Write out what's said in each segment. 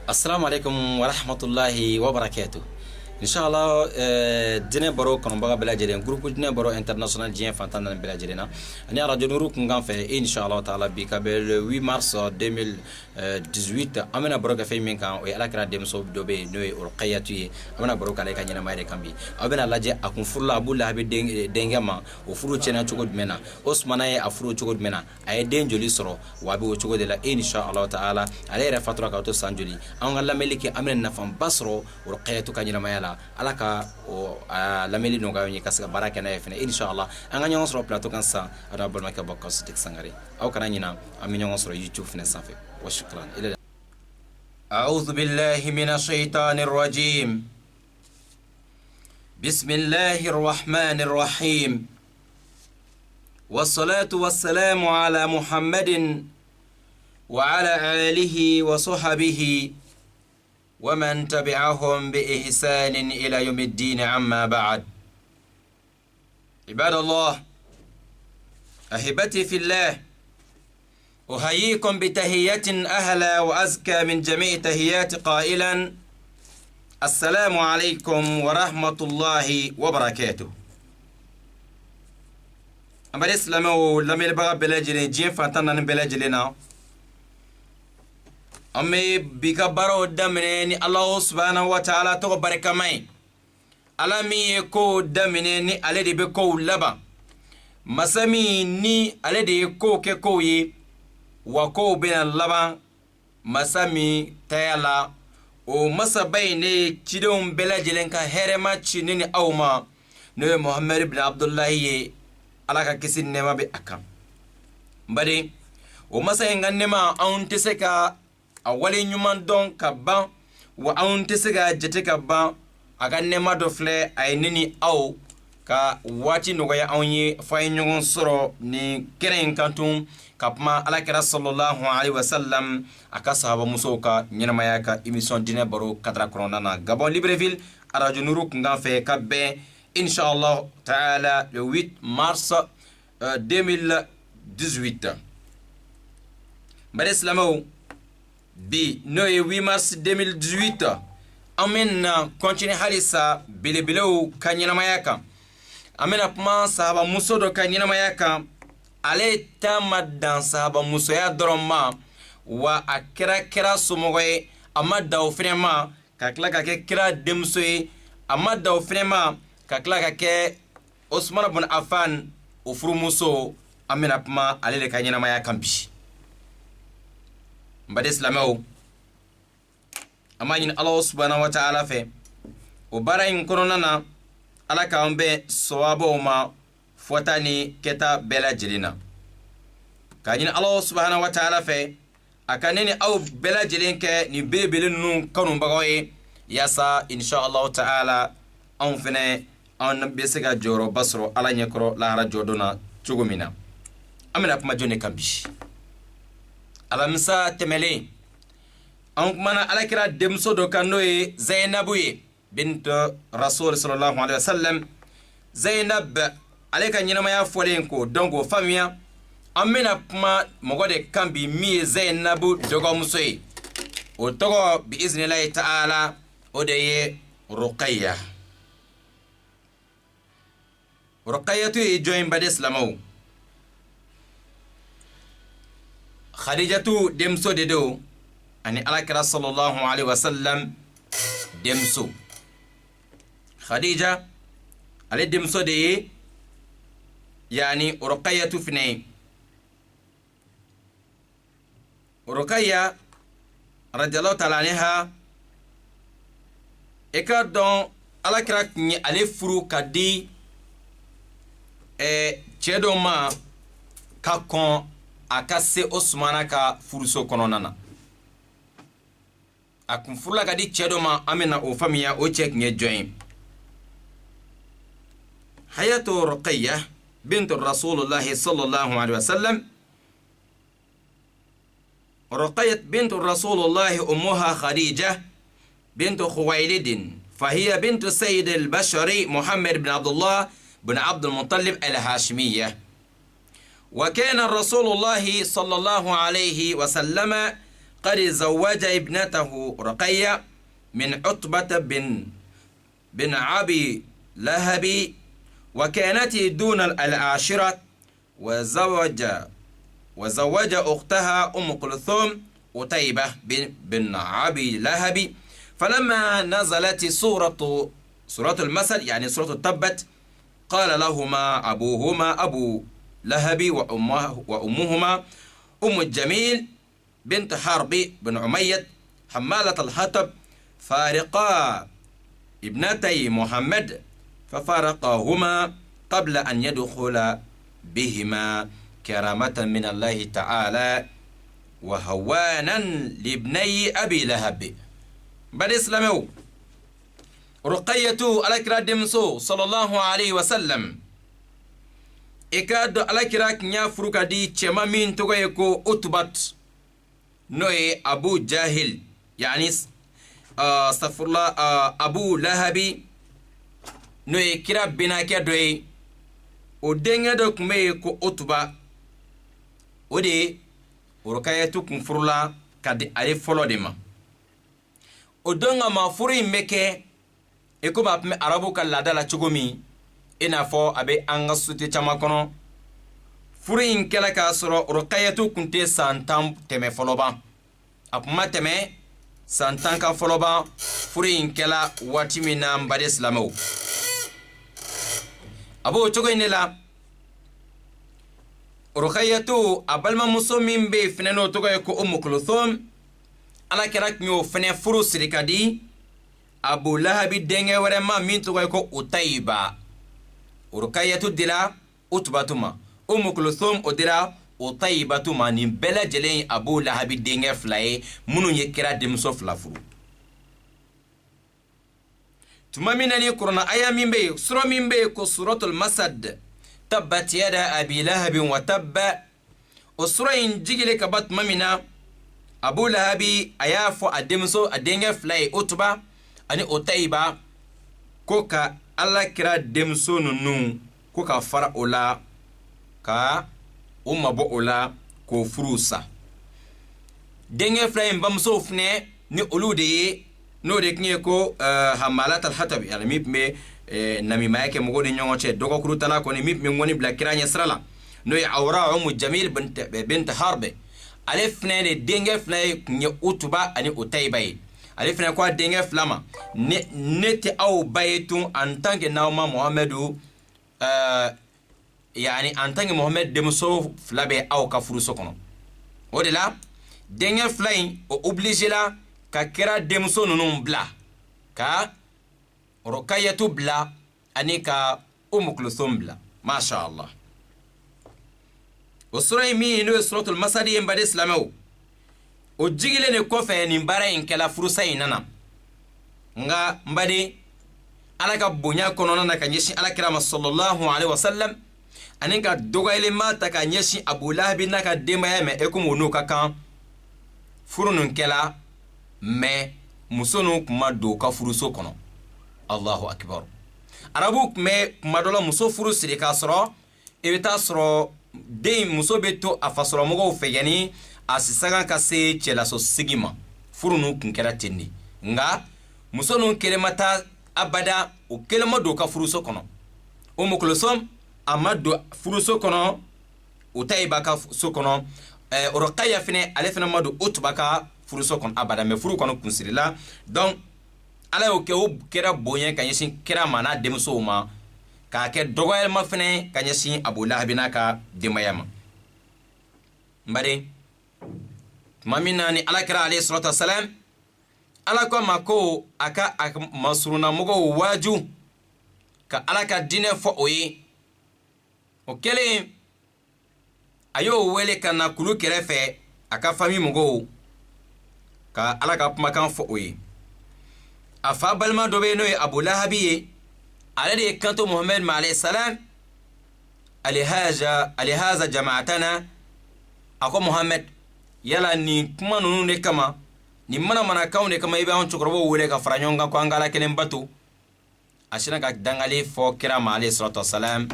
Assalamu alaikum wa rahmatullahi wa barakatuh. Inshallah dine baro kono baga bela jere groupe dine baro international jien fantana bela jere na ani radio nuru kungan fe inshallah taala bi ka be le 8 mars 2018 amena baro ka fe min kan o ala kra dem so do be no urqayatu amena baro kala ka nyina mayre kambi abena laje akun furla abulla habe dengema o furu chena chugod mena osmana e afuru chugod mena ay den joli soro wabi o chugod la inshallah taala ale re fatra ka to sanjoli an ngalla meliki amena nafam basro urqayatu ka nyina mayala alaka o lameli no gawni kasga baraka na yefne inshallah anga nyon soro plateau kan sa ada bol maka bokos dik sangare aw kana nyina ami nyon soro youtube fne safe wa shukran ila a'udhu billahi minash shaitanir rajim bismillahir rahmanir rahim wassalatu wassalamu ala muhammadin wa ala alihi wa sahbihi ومن تبعهم بإحسان إلى يوم الدين عما بعد عباد الله أحبتي في الله أحييكم بتحية أهلا وأزكى من جميع تحيات قائلا السلام عليكم ورحمة الله وبركاته أما الإسلام لما يلبغى بلاجلين جين فانتنا بلاجلنا أمي بيكا بارو دمني الله سبحانه وتعالى تو بركة ماي ألمي يكو دمني على بكو لبا مسامي ني على يكو كوي وكو بين اللبا مسامي تيالا ومسابيني تيدون بلا جلنكا هرما تشينيني أوما نو محمد بن عبد الله على كيسين نما بأكام بدي ومسا نما أنتسكا awali nyuman don ka ban wa an tisiga jete ka ban aga nema do fle ay nini aw ka wati no ya awni fay nyugon soro ni keren kantum kapma alakira sallallahu alaihi wasallam aka sahaba musoka nyina mayaka emission dine baro kadra korona na Gabon Libreville radio nuru ngan fe kabbe inshallah taala le 8 mars 2018 bare islamo bi no 8 mars 2018 amena continue halisa bilebelew kanyina mayaka amena puma sahaba muso do kanyina mayaka ale tamadan sahaba muso ya doroma wa akira sumogoy amada ofrema kakla ka ke kira demsoy amada ofrema kakla ka ke Osman ibn Affan ofru muso amena puma ale le kanyina mayaka bi mbade islamo amani Allah subhanahu wa ta'ala fe o barayin koronana ala ka ambe sawabo ma fotani keta bela jilina kanyin Allah subhanahu wa ta'ala fe akaneni aw bela jilinke ni bebelin nun kanun bagawe yasa insha Allah ta'ala an fene an besega joro basro ala nyekro la rajodona chugumina amina kuma jone kambi alamsa temele an mana alakira demso do kanoye Zainabu bint Rasul sallallahu alaihi wasallam Zainab aleka nyina maya folen ko dongo famia amena kuma mogode kambi mi Zainabu dogo musoy o togo bi iznillahi ta'ala odeye Ruqayya tu join bade islamo Khadijatu demso dedo ani alakira sallallahu alaihi wasallam demso Khadija ale demso de yani Ruqayyatu fine Ruqayya radiyallahu ta'ala anha eka don alakira ni ale furu kadi chedo ma kakon akase Osmana ka furuso kononana akun furla kadi chedo ma amena o famia o chek nye join hayatu Ruqayyah bint Rasulullah sallallahu alaihi wasallam Ruqayyah bint Rasulullah ummuha Khadijah bint Khuwaylid فهي بنت سيد البشر محمد بن عبد الله بن عبد المطلب الهاشمية وكان رسول الله صلى الله عليه وسلم قد زوج ابنته رقية من عتبة بن أبي لهب وكانت دون العاشرة وزوج أختها أم كلثوم قتيبة بن أبي لهب. فلما نزلت سورة المثل يعني سورة التبت قال لهما أبوهما أبو لهب وأمهما أم الجميل بنت حرب بن عمية حمالة الحطب فارقا ابنتي محمد ففارقاهما قبل أن يدخل بهما كرامة من الله تعالى وهوانا لابني أبي لهب. بعد إسلامه رقية على دمسو صلى الله عليه وسلم إكاد على كراك نيافروك دي تشما من تغيكو أتبت نوي أبو جاهل يعني استغفر الله أبو لهبي نوي كرا بناكي دوي ودنيا دوك ميكو أتبا ودي رقية كنفرلا كاد علي فلو ديما ودنغا ما فوري مكي eko ba pme arabu ka lada la chogomi ina fo abe anga suti chama kono furi in kala ka soro ruqayatu kunte santam teme foloba apma teme santan ka foloba furi in kala wati mina mbade islamo abo chogo inela ruqayatu abalma musomin be feneno togo ko Kulthum ala kerak nyo fene furu sirikadi Abu Lahabi denge warema min tugoy ko Utayba Rukayatu dila Utbatuma Kulthum odira Utaybatuma ni bela jelen Abu Lahabi denge flaye munu yekira demso flafuru tuma minani kurna aya mimbe sura mimbe ko suratul masad tabbat yada abi lahab wa tabba usra injigile kabat mamina Abu Lahabi ayafo ademso adenge flaye Utba ani Utayba ko ka Allah kira demso nunu ko ka fara ola ka umma ola ko furusa denge flaim bamso fne ni olude no de knie ko hamalat al hatab yani mipme nami maake mugode nyongoche dogo kurutala ko ni mipme ngoni bla kiranya srala no ya awra jamil bint harbe alifne de denge flaim ni Utba ani Utayba alifna kwa denge flama nete au baytu en tant que nauma Muhammadu yani en tant que Muhammad demso flabe au ka furuso kono odela denge flain o obligé la ka kira demso nunum bla ka Rukayatu bla anika Kulthum bla masha Allah usray mi no suratul masadi en bade islamo o jigile ne kofe ni bara in kala furusa inana nga mbadi alaka bonya kono na kanyeshi alakira sallallahu alaihi wasallam aninga dogaile mata kanyeshi Abu Lahab naka dema ya me ekumu ka kan furunun kala me musonu kuma do ka furuso kono Allahu akbar arabu me madola muso furusi ka soro ebita soro de muso beto afasoro mogo feyani asisaga ka se chela so sigima furunu kunkera tenni nga musonu kelemata abada o kelema do ka furuso kono Kulthum amado furuso kono Utayba ka so kono Rukayya fene alefena madu Utba ka furuso kono abada me furu kono kunsirila donc ala o ke o kera boyen kanyesin kera mana demso ma ka ke dogoyel ma fene kanyesin Abu Lahab naka demayama mbade mamina ni alakira alayhi salatu wassalam alako mako aka masuruna mugo waju ka alaka dine fo oyi o kele ayo wele kana kulu kerefe aka fami mugo ka alaka pmakan fo oyi afa balma dobe no Abu Lahabi alade kanto Muhammad alayhi salam alihaza jama'atana ako Muhammad yala ni kuma nunu ne kama ni mana kaune kama ibe on chokrobo wele ka faranyonga ko angala kelen batu ashina ka dangali fo kirama alayhi salatu wassalam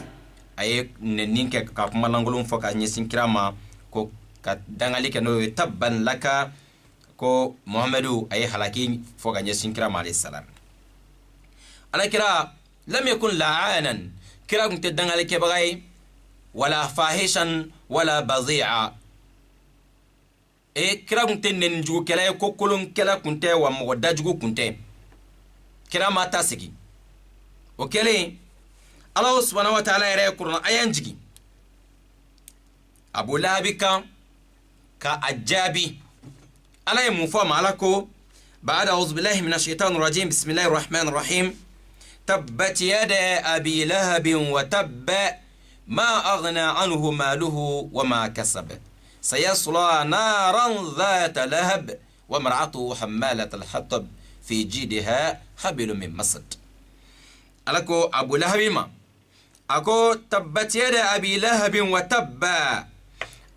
aye ninke ka kuma langulum fo ka nyesin kirama ko ka dangali ke no tabban laka ko muhammadu ay halaki fo ganye sinkira alayhi salam ala kira lam yakun la'anan kira kunte dangal ke bagay wala fahishan wala bazi'a kira kunte nen jugu kala ko kolon kala kunte wa mo dajugu kunte kira mata sigi o kele Allah subhanahu wa ta'ala yare Qur'an ayan jigi Abu Lahab ka ajabi ala yamufa malako بعد أعوذ بالله من الشيطان الرجيم بسم الله الرحمن الرحيم تبت يدا أبي لهب وتب ما أغنى عنه ماله وما كسب سيصلى نارا ذات لهب وامرأته حمالة الحطب في جيدها حبل من مسد ألكو أبو لهب ما أكو تبت يدا أبي لهب وتب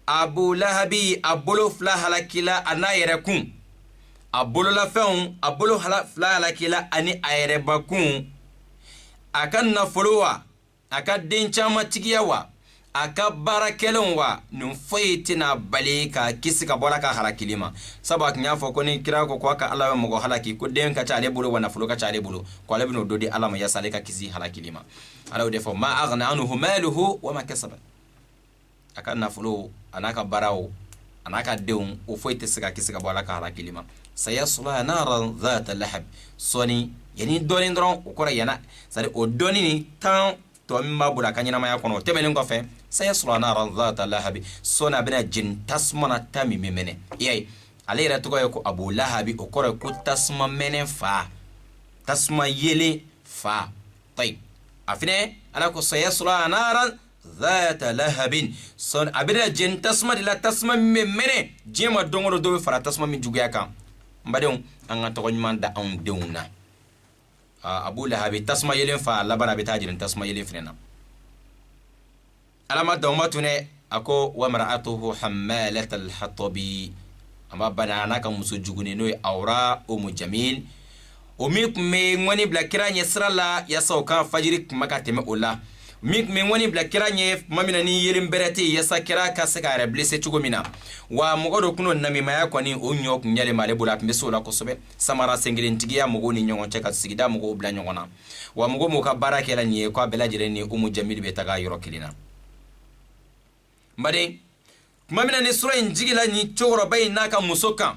أبو لهب أبو فلا هلكلا أنا يركون abolo la fɛnw abolo fila halakila ani a yɛrɛbakun a ka nafolo wa a ka den caman tigiya wa a ka baarakɛlenw wa nin foyi tɛna bali ka kisi ka bɔ ala ka halakili ma sabu a tun y'a fɔ ko ni kira ko a ka ala bɛ mɔgɔ halaki ko den ka ca ale bolo wa nafolo ka ca ale bolo ko ale bɛn'o dɔ di ala ma yasa ale ka kisi halakili ma ala y'o de fɔ ma aghna anhu maluhu wa ma kasaba a ka nafolo a n'a ka baaraw a n'a ka denw o foyi tɛ se ka kisi ka bɔ ala ka halakili ma sayasla naran dhata lahab soni yani doni ndron ukora yana sari o doni ni tan to mimma bula kanyina maya kono tebelen ko fe sayasla naran dhata lahab sona bena jin tasmana tami memene yai ale ra to ko Abu Lahab ukora ku tasma menen fa tasma yele fa tayib afine ala ko sayasla naran dhata lahabin son abena jin tasma dila tasma memene jema dongoro do fara tasma min juguya kan mbaden an ga to nyman da an deuna Abu Lahab tasma yelen fa labara be tajirin tasma yelen finena alama dawmatune ako wa mar'atuhu hammalat al-hatabi amma bana naka muso jugune no awra jamil o mi me ngoni bla kiranye srala ya sauka fajiri makateme ola mi me ngoni bla kiranye mamina ni yelim berati ya sakira ka saka blesse chugomina wa mogodo kuno nami maya kwani onyo kunyale male bula mbeso la kosobe samara sengilin tigiya mogo ni nyongo cheka sigida mogo bla nyongona wa mogo moka barake la nye kwa bela jireni jamil be taga yoro kilina mbade mamina ni sura injigila ni chogoro bay naka musoka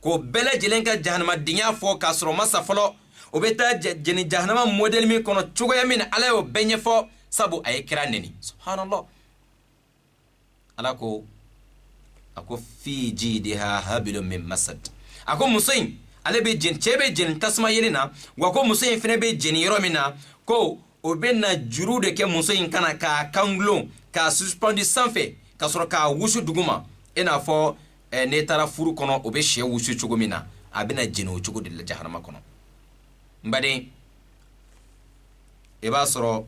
ko bela jilenka jahannama dinya fo kasro masa folo obeta jeni jahannama model mi kono chugoya min ala yo benye fo sabu ay kira neni subhanallah alako ako fi jidiha habilun min masad ako musayin ale be jen chebe jen tasma yelina wa ko musayin fene be jen yoromina ko obena juru de ke musayin kana ka kanglo ka suspendu sanfe ka soro ka wushu duguma ina fo ne tara furu kono obe she wushu chugumina abena jeno chugo de jahannama kono mbade e ba soro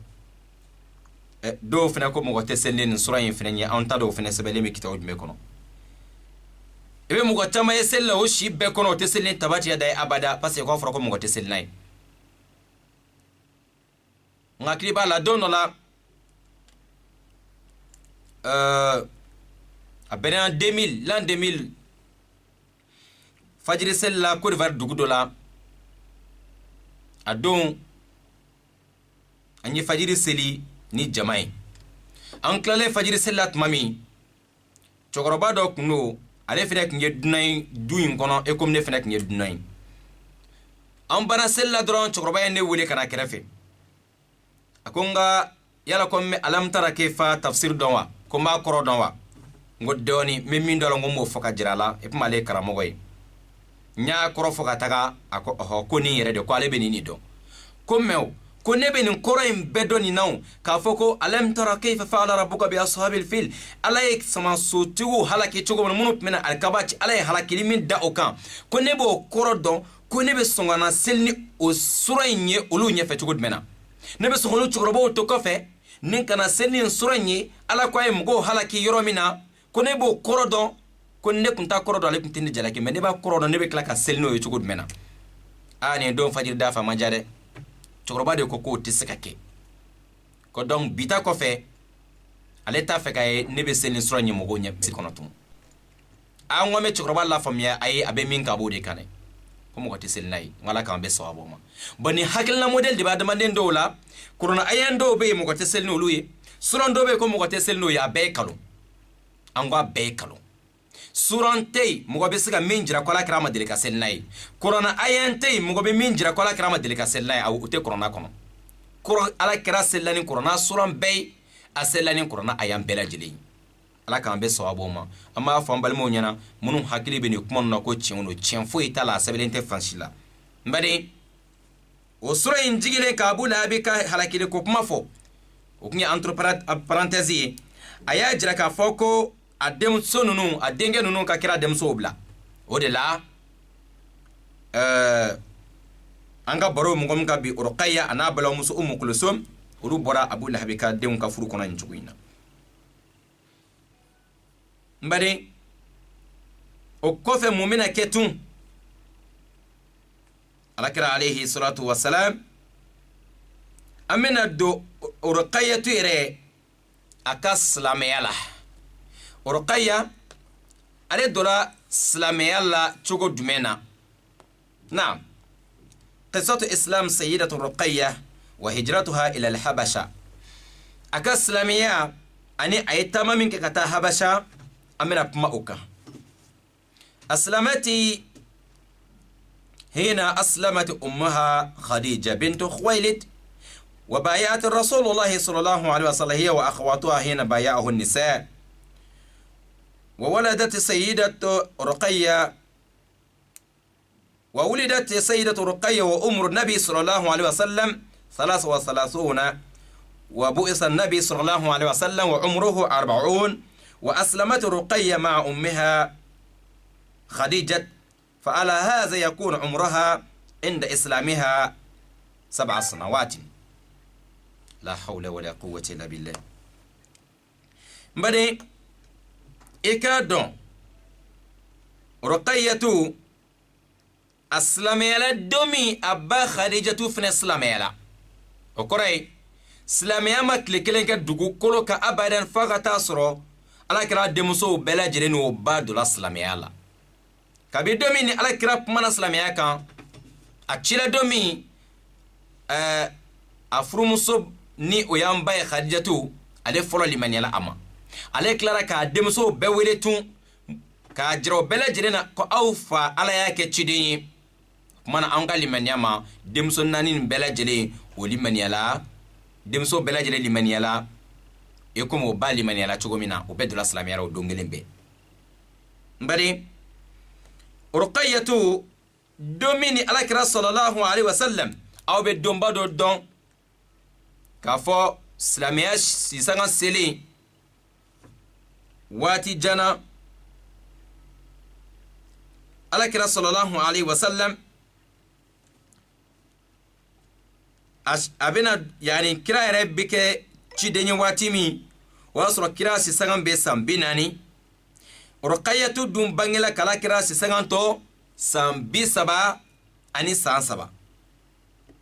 do fene ko mo teselin sura yin fene nya anta do fene sebele mi kitaw me kono ebe mo tama yesella o shi be kono teselin tabati ya dai abada parce ko fura ko mo teselin ngakri ba la dono la abena 2000 l'an 2000 fajiri sella ko var dugudo la adon anyi fajiri seli ni jamai an klale fajiri sellat mami chokoroba do kuno ale fene kinye dunay duin kono e comme ne fene kinye dunay an bana sella dron chokoroba ne wule kana kerefe akonga yala komme alam tara kefa tafsir donwa ko ma koro donwa ngoddoni memmi ndolo ngomo foka jirala e pumale karamogoy nya koro foka taga ako ho ko ni yere de ko ale benini do kommew ko nebe nin koro in bedoni naw ka foko alam tara kayfa fa'ala rabbuka bi ashabil fil alay sama sotigo halaki chogo munu mena alkabati alay halaki limin da okan ko nebo koro don ko nebe songana selni o suranye olu nye fe chogo mena nebe songolu chogo bo to kofe nin kana selni suranye ala ko ay mgo halaki yoromina ko nebo koro don ko ne kunta koro don ale kuntini jalaki me neba koro don nebe klaka selni o chogo mena ani don fajir dafa majare chokoroba de koko tisekake ko donc bita ko fe ale ta fe kay nebe selin sura nyi mogo nya sikonotum an wa me chukroba la famiya ay abe min ka bode kane ko mo ko tisel nay ngala kan be sawabo ma bani hakilna model di ba demanden do la kuruna ayan do be mo ko tisel no luye suran do be ko mo ko tisel no ya be kalo angwa be kalo suran tay mo be siga min jira ko la krama delika sel nay kuruna ayan tay mo be min jira ko la krama delika sel nay aw ute kuruna kono kuro ala kira selani kuruna suran be aselani kuruna ayan bela jili ala kan be sawabo ma amma fa balmo nyana munun hakili be ni kuma no ko chenwo chenfo itala sabelente fansila mbade o sura injigile kabula be ka halakile ko kuma fo o kunya entre parenthèse aya jira ka foko adem sonunu adenge nunu ka kira dem sobla o de la anga baro mo ngom ka bi urqayya ana bala musu kulsum uru bora abu lahabi ka dem ka furu kona njuguina mbade o kofe mumina ketun alakira alayhi salatu wassalam amina do urqayyatu ire akas lameyala urqayya ale dola slameyala chugo dumena نعم قصة إسلام سيدة رقية وهجرتها إلى الحبشة أكسلامية أني أيتما منك كتا حبشة أمنا بمأوكا أسلمتي هنا أسلمت أمها خديجة بنت خويلد وبايعت الرسول الله صلى الله عليه وسلم هي وأخواتها هنا بايعه النساء وولدت سيدة رقية وولدت سيدة رقية وأمر النبي صلى الله عليه وسلم 33 وبؤس النبي صلى الله عليه وسلم وعمره 40 وأسلمت رقية مع أمها خديجة فعلى هذا يكون عمرها عند إسلامها 7 سنوات لا حول ولا قوة إلا بالله بدي إكادون رقية اسلاميلا دومي ابا خديجه فن اسلاميلا اوكوري اسلاميا ما كليكلنك دوغو كولوكا ابدا فغتا سرو على كرا دمسو بلا جرينو بادو الاسلاميلا كبي دومي ني على كرا من اسلاميا كان اتشيلا دومي افرومسو ني اويامبا خديجه علي فولو لمانيلا اما علي كلارا كا دمسو بويلتون ka jiro bela jirena ko awfa ala yake chidini mana anga limaniama demso nanin bela jele o limaniala demso bela jele limaniala e komo ba limaniala chogomina o bedula islamiyara o dongelembe mbari ruqayyatu domini ala kira sallallahu alaihi wasallam aw be dombado don ka fo islamiya sisanga seli wati jana ala kira sallallahu alaihi wasallam abena yani kira yare bike cidenye watimi wasro kira sisangan be sambinani ruqayyatu dum bangela kala kira sisangan to sambi saba ani sansaba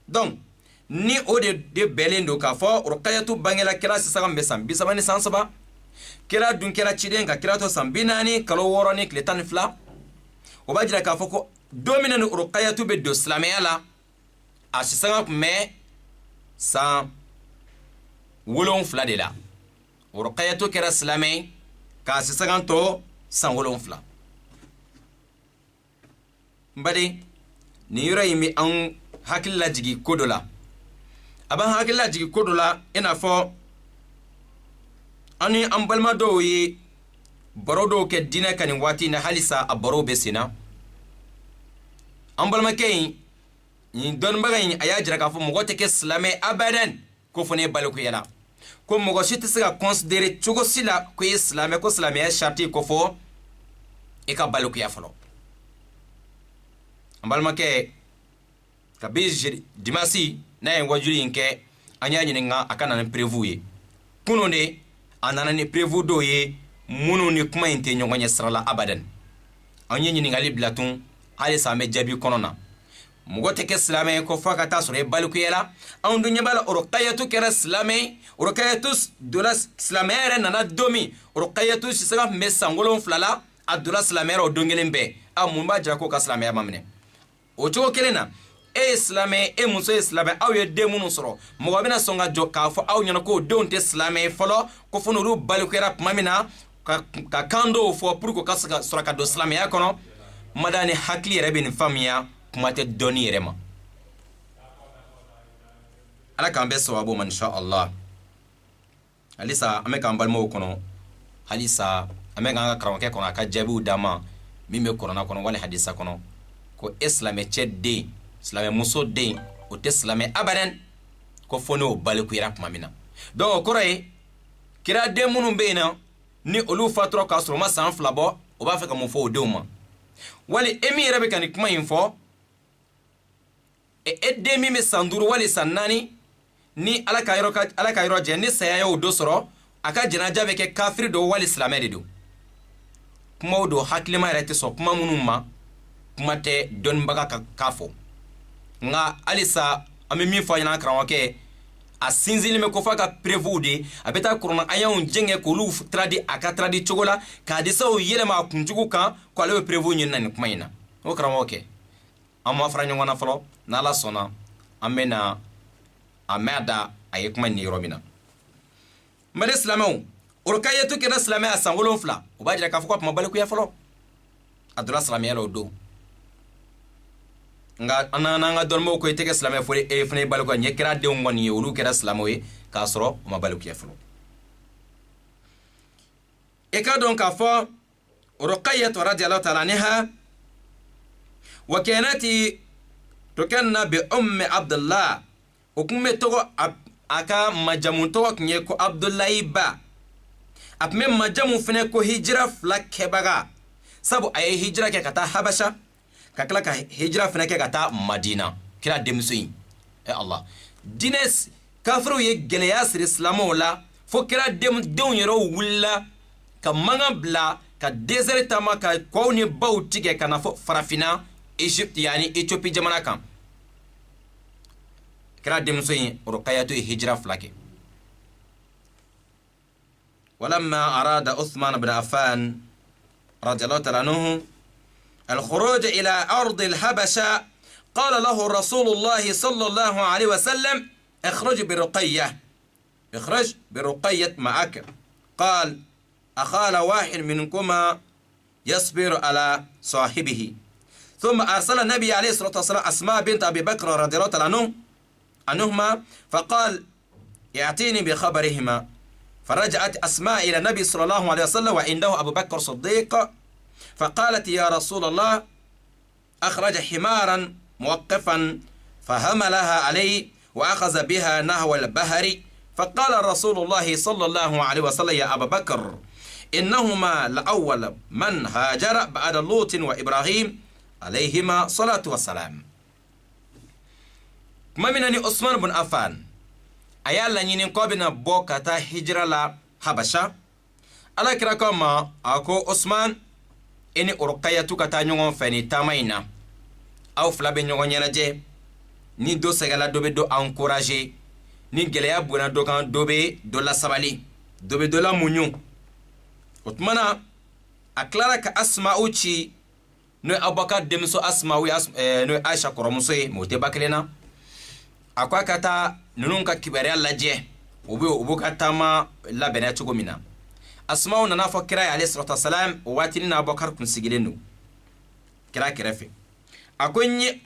donc ni ode de belendo ka fo ruqayyatu bangela kira sisangan be sambi saba ni sansaba kira dun kira cidenga kira to sambinani kalo woroni kletan fla obajira ka foko domina no ruqayyatu be do islamiyala asisanga me sa wolon fla de la ruqayyatu kera islamay ka asisanga to san wolon fla mbade ni yura yimi an hakilla jigi kodola aban hakilla jigi kodola ina fo ani an balma do yi borodo ke dina kan wati na halisa a boro be sina an balma ke ni don bagay aya jira ka fo mo gote ke islamé abadan ko fone balku yala ko mo go shiti siga considérer chugo sila ko islamé ko islamé ya sharti ko fo e ka balku ya folo an balma ke ka bij dimasi na en wajuri nke anya nyininga akana na prévu kuno ne anana ni prévu do ye munu ni kuma inte nyongonya srala abadan anye nyini ngali blatun hali sa me jabi konona mugo teke islamé ko fakata sore balku yela an dunya bala ruqayyatu kera islamé ruqayyatu dolas islamé nana domi ruqayyatu sisaga me sangolon flala a donna silamɛya o don kelen bɛɛ a mun b'a jira k'o ka silamɛya ma minɛ o cogo kelen na e silamɛ e muso ye silamɛ aw ye den minnu sɔrɔ mɔgɔ bɛna sɔn ka jɔ k'a fɔ aw ɲɛna k'o denw tɛ silamɛ fɔlɔ ko fo n'olu balikuyara tuma min na ka kan dɔw fɔ pour que ka sɔrɔ ka don silamɛya kɔnɔ mada ni hakili yɛrɛ bɛ nin faamuya kuma tɛ dɔnni yɛrɛ ma ala k'an bɛɛ sababu ma insha Allah halisa an bɛ k'an balimaw kɔnɔ halisa an bɛ k'an ka karamɔgɔkɛ kɔnɔ a ka jaabiw d'a ma min bɛ kuranna kɔnɔ wali hadisa kɔnɔ ko e silamɛcɛ den silamɛ muso den o tɛ silamɛ abadan ko fo n'o balikuyara tuma min na donc o kɔrɔ ye kira den minnu bɛ yen na ni olu fatura k'a sɔrɔ u ma san 2 bɔ o b'a fɛ ka mun fɔ o denw ma wali e min yɛrɛ bɛ ka nin kuma in fɔ e den min bɛ san 5 wali san 4 ni ala ka yɔrɔ jɛ ni saya y'o do sɔrɔ a ka jɛnaja bɛ kɛ kafiri do wali silamɛ de do kumaw do hakilima yɛrɛ tɛ sɔn kuma minnu ma kuma tɛ dɔnnibaga ka fɔ nka halisa an bɛ min fɔ a ɲɛna karamɔgɔkɛ a sinsinlen bɛ ko f'a ka preuve de a bɛ taa kuranna ayanw jɛngɛ k'olu tradi a ka tradi cogo la k'a disaw yɛlɛma a kunjugu kan k'ale bɛ preuve ɲini na nin kuma in na o karamɔgɔkɛ an ma fara ɲɔgɔn na fɔlɔ n'ala sɔnna an bɛ na a mɛ da a ye kuma nin yɔrɔ min na n bɛ silamɛw o ka ye to kɛra silamɛ a san 7 o b'a jira k'a fɔ ko a tuma balikuya fɔlɔ a donna silamɛya la o don nga an ka dɔnnibaw ko i tɛ kɛ silamɛ fɔ e fana ye balikuya ɲɛ kɛra denw kɔni ye olu kɛra silamɛw ye k'a sɔrɔ u ma balikuya fɔlɔ e ka dɔn k'a fɔ Ruqayyah radiyallahu ta'ala anha wa kanat tukanna bi Abdullah o kun bɛ tɔgɔ a ka majamu tɔgɔ kun ye ko Abdullahi ba a kun bɛ majamu fana ko hijira 2 kɛbaga sabu a ye hijira kɛ ka taa Habasha ka tila ka hijira fana kɛ ka taa Madina kira denmuso in Allah dinɛ kafiru ye gɛlɛya siri silamɛw la fo kira denw yɛrɛ wulila ka mankan bila ka désert taama ka kɔw ni baw tigɛ ka na fɔ farafina Egypte yani Ethiopie jamana kan kira denmuso in Ruqayyah ye hijira 2 kɛ ولما أراد عثمان بن عفان رضي الله تعالى عنه الخروج إلى أرض الحبشة قال له رسول الله صلى الله عليه وسلم اخرج برقية معك قال أخال واحد منكما يصبر على صاحبه ثم أرسل النبي عليه الصلاة والسلام أسماء بنت أبي بكر رضي الله تعالى عنهما فقال يأتيني بخبرهما فرجعت أسماء إلى النبي صلى الله عليه وسلم وعنده أبو بكر الصديق فقالت يا رسول الله أخرج حمارا موقفا فهملها عليه وأخذ بها نحو البحر فقال رسول الله صلى الله عليه وسلم يا أبا بكر إنهما لأول من هاجر بعد لوط وإبراهيم عليهما صلاة والسلام ما منني عثمان بن عفان ayala nyini kobina boka ta hijra la Habasha ala kira kama ako Osman eni Ruqayyah kata nyongon feni tamaina aw flabe nyongon nyanaje ni do segala dobe do encourager ni geleya buna do kan dobe do la sabali dobe do la munyu otmana aklara ka Asma uchi no Abubakar demso Asma wi no Aisha koromuso mote baklena akwa kata nunun ka kibariya lajɛ ubu ka taama labɛnna cogo min na Asmaw nana fɔ kira ye alayhi salatu wasalam o waati na Abubakar kun sigilen don kira kɛrɛfɛ a ko n ye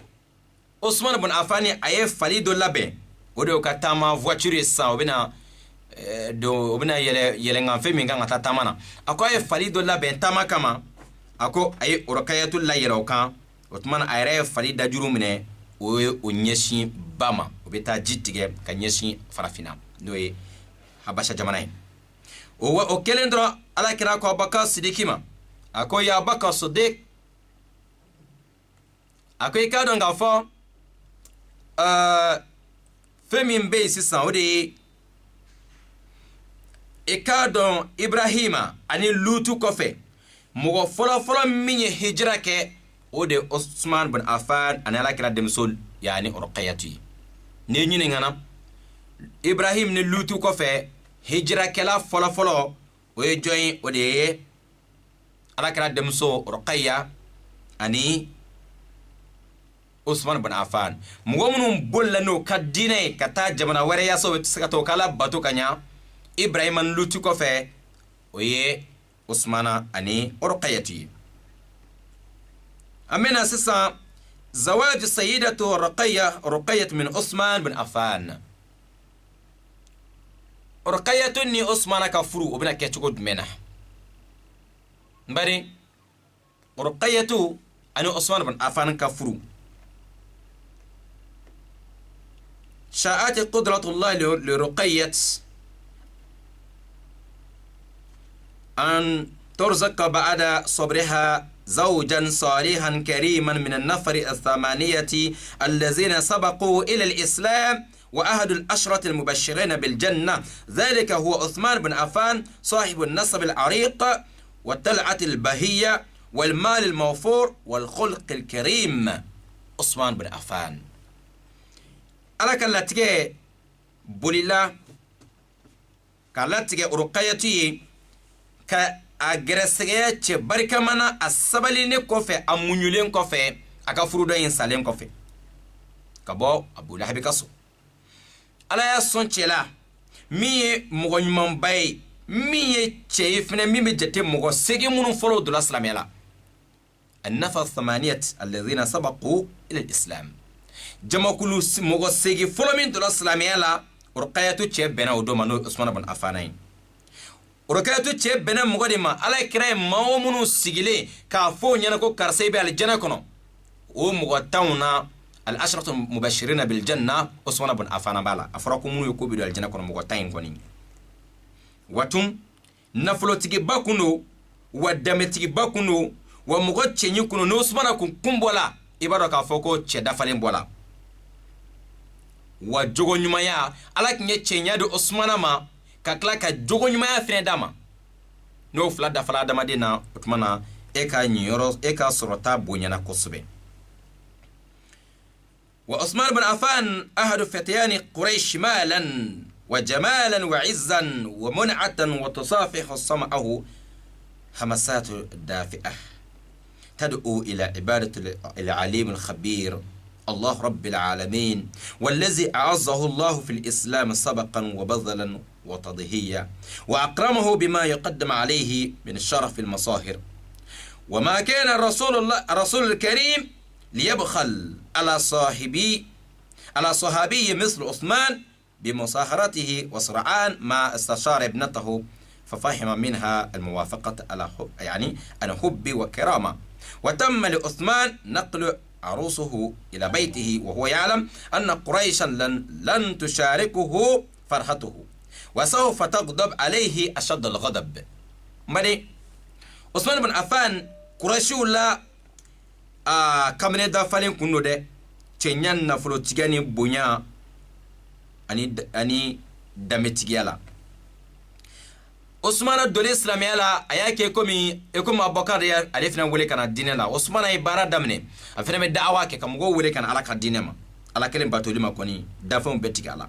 Usman ibn Affan a ye fali dɔ labɛn o de ka taama voiture ye sisan o bɛna yɛlɛnkanfɛn min kan ka taa taama na a ko a ye fali dɔ labɛn taama kama a ko a ye Ruqayyah layɛlɛ o kan o tuma na a yɛrɛ ye fali dajuru minɛ o ye o ɲɛsin ba ma o bɛ taa ji tigɛ ka ɲɛsin farafina n'o ye Habasha jamana ye o kelen dɔrɔn ala kira ko Abubakar Sidiki ma a ko ya Abubakar Siddiq a ko i k'a dɔn k'a fɔ fɛn min bɛ yen sisan o de ye i k'a dɔn Ibrahima ani Lutu kɔfɛ mɔgɔ fɔlɔfɔlɔ min ye hijira kɛ o de Usman bin Affan ani ala kira denmuso yani Ruqayyah ye ni ɲininkana Ibrahim ni Lutu kɔfɛ hijira kɛla fɔlɔfɔlɔ o ye jɔn ye o de ye ala kira demso Ruqayya ani Usman bin Affan mɔgɔ minnu bolla n'o ka diinɛ ye ka taa jamana wɛrɛ yaasa o tɛ se ka to k'ala bato ka ɲa Ibrahima ni Luti kɔfɛ o ye Usmana ani Ruqayyatu ye an bɛna sisan zawaju sayyidatu Ruqayyatu min Usman bin Affan Ruqayyatu ni Usmana ka furu o bɛna kɛ cogo jumɛn na bari Ruqayyatu ani Usman bin Affan ka furu شاءت قدرة الله لرقية أن ترزق بعد صبرها زوجا صالحا كريما من النفر الثمانية الذين سبقوا إلى الإسلام وأحد العشرة المبشرين بالجنة ذلك هو عثمان بن عفان صاحب النسب العريق والطلعة البهية والمال الموفور والخلق الكريم عثمان بن عفان ala ka latigɛ bolila ka latigɛ Ruqayyatu ye ka a gɛrɛsɛgɛya cɛ barikamana a sabalinen kɔfɛ a muɲulen kɔfɛ a ka furudɔ in salen kɔfɛ ka bɔ Abu Lahabi ka so ala y'a sɔn cɛla min ye mɔgɔ ɲumanba ye min ye cɛ ye fɛnɛ min bɛ jate mɔgɔ segi minnu fɔlɔ donna silamɛya la an-nafar thamaniyat alladhina sabaqu ila al-islam jamakulu mɔgɔ segi fɔlɔ min donna silamɛya la Ruqayyatu cɛ bɛnna o don ma n'o Usman bin Affan ye Ruqayyatu cɛ bɛnna mɔgɔ de ma ala ye kira ye maa o minnu sigilen k'a fɔ o ɲɛna ko karisa i bɛ alijana kɔnɔ o mɔgɔ tanw na al-ashratu mubashirina bil janna Usman bin Affan b'a la a fɔra ko minnu ye ko bɛ don alijana kɔnɔ mɔgɔ tan in kɔni watun nafolotigiba kun don wa danbetigiba kun don wa mɔgɔ cɛɲi kun don ni Usman kun bɔla i b'a dɔn k'a fɔ ko cɛ dafalen bɔla wa jogo ɲumanya ala tun ye cɛɲa di Usmana ma ka tila ka jogo ɲumanya fɛnɛ d'a ma n'o fila dafala adamaden na o tuma na e ka ɲiyɔrɔ e ka sɔrɔta bonyana kosɛbɛ wa Usman bin Affan ahadu fatiyani Quraysh malan wa jamalan wa izzan wa mun'atan wa tusafihu sam'ahu hamasatu dafi'ah تدعو إلى عبادة العليم الخبير الله رب العالمين والذي أعزه الله في الإسلام سبقا وبذلا وتضحية وأكرمه بما يقدم عليه من الشرف المصاهر وما كان الرسول الكريم ليبخل على صحابي مثل عثمان بمصاهرته وسرعان ما استشار ابنته ففهم منها الموافقة على حب يعني عن حب وكرامة وتم لعثمان نقل عروسه إلى بيته وهو يعلم أن قريشا لن تشاركه فرحته وسوف تغضب عليه أشد الغضب مالي عثمان بن عفان قريشو لا كمن دافلين كنو ده تنين نفلو تيغاني بنيا أني دمتيغيالا Usmana dole islamiyya la a y'a kɛ komi Abubakar ya ale fana wele kana diinɛ la Usmana ye baara daminɛ a fana bɛ da'awa kɛ ka mɔgɔw wele kana ala ka diinɛ ma ala kelen batoli ma kɔni dafɛnw bɛɛ tigɛ a la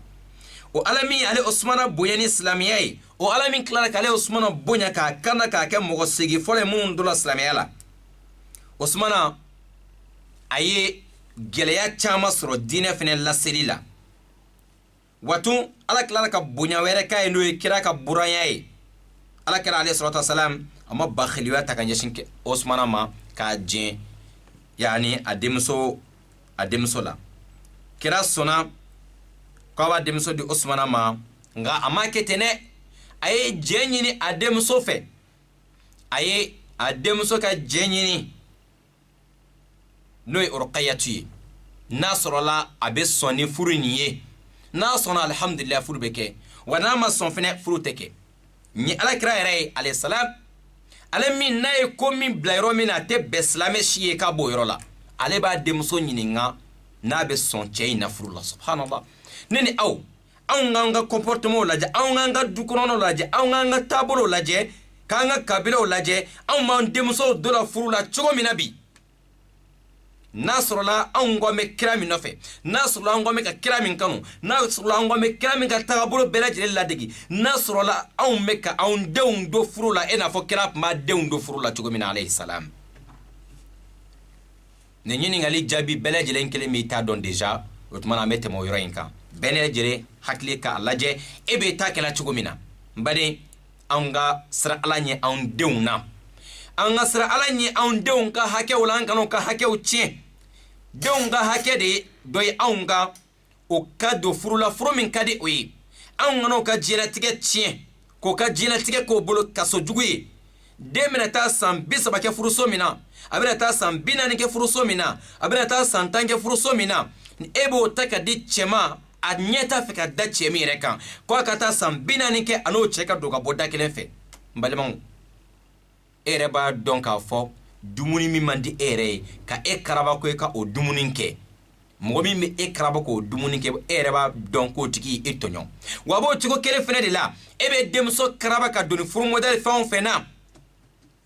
o ala min ale Usmana bonya ni islamiyya ye o ala min tilara k'ale Usmana bonya k'a kana k'a kɛ mɔgɔ segi fɔlɔ ye minnu donna islamiyya la Usmana a ye gɛlɛya caman sɔrɔ diinɛ fana laseli la watun ala tilara ka bonya wɛrɛ k'a ye n'o ye kira ka buranya ye ala kɛra alayhi salatu wasalam a ma bakhiliya ta ka ɲɛsin Usmana ma k'a jɛn yani a denmuso la kira sɔnna k'a b'a denmuso di Usmana ma nka a ma kɛ ten dɛ a ye jɛn ɲini a denmuso fɛ a ye a denmuso ka jɛn ɲini n'o ye Ruqayyatu ye n'a sɔrɔla a bɛ sɔn ni furu nin ye n'a sɔnna alhamdulillah furu bɛ kɛ wa n'a ma sɔn fɛnɛ furu tɛ kɛ ni ala kira yɛrɛ ye alayhi salam ale min n'a ye ko min bila yɔrɔ min na a tɛ bɛn silamɛ si ye k'a b'o yɔrɔ la ale b'a denmuso ɲininka n'a bɛ sɔn cɛ in na furu la subhanallah ne ni aw anw k'an ka comportement lajɛ anw k'an ka du kɔnɔnaw lajɛ anw k'an ka taabolow lajɛ k'an ka kabilaw lajɛ anw b'an denmusow donna furu la cogo min na bi nasrula angome kira min nofe nasrula angome ka kira min kanu nasrula angome kira min ka tagabolo belajele ladegi nasrula angome ka deun do furula ena fo kira ma deun do furula tugomina alayhi salam ne nyini ngali jabi belajele nkele mi ta don deja otmana mete mo yoro inka belajele hakli ka alaje ebe ta kala tugomina mbade anga sra alanye deun na anga sra alanye deun ka hake ulan kanu ka hake uchi deun ga hake de doy anga o ka do furula furu min kadi oyi anga no ka jina tige chi ko ka jina tige ko bolo kaso juguye demina ta san bisaba ke furu so mina abina ta san binani ke furu so mina abina ta san tanke furu so mina ebo taka di chema a nyeta fe ka da chemi reka ko ka ta san binani ke ano cheka do ga boda kelen fe mbalemon ere ba donc a fo dumuni mi mandi ere ka karaba ko ka o dumuni nke mo mi me karaba ko dumuni ke ere ba donc o tiki etonyo wabo tiko kele fene de la ebe demso karaba ka doni furu model fa on fena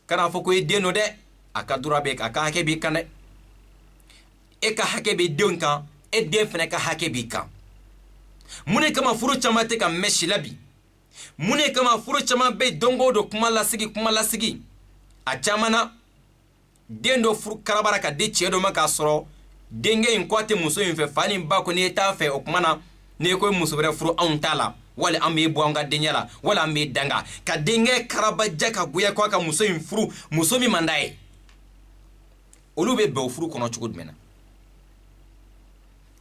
kana fo ko deno de aka durabe aka hake bi kan ka hake bi donka de fene ka hake bi kan mune kama furu chamate ka meshilabi mune kama furu chama be dongo do kuma lasigi a chamana dendo furu karabara ka de chedo maka soro denge in kwate muso in fe fani ba ko ne ta fe okumana ne ko muso bre furu on tala wala ambe buanga denyala wala ambe danga ka denge karaba jaka guya ko ka muso in furu muso mi mandae olube be furu kono chugud mena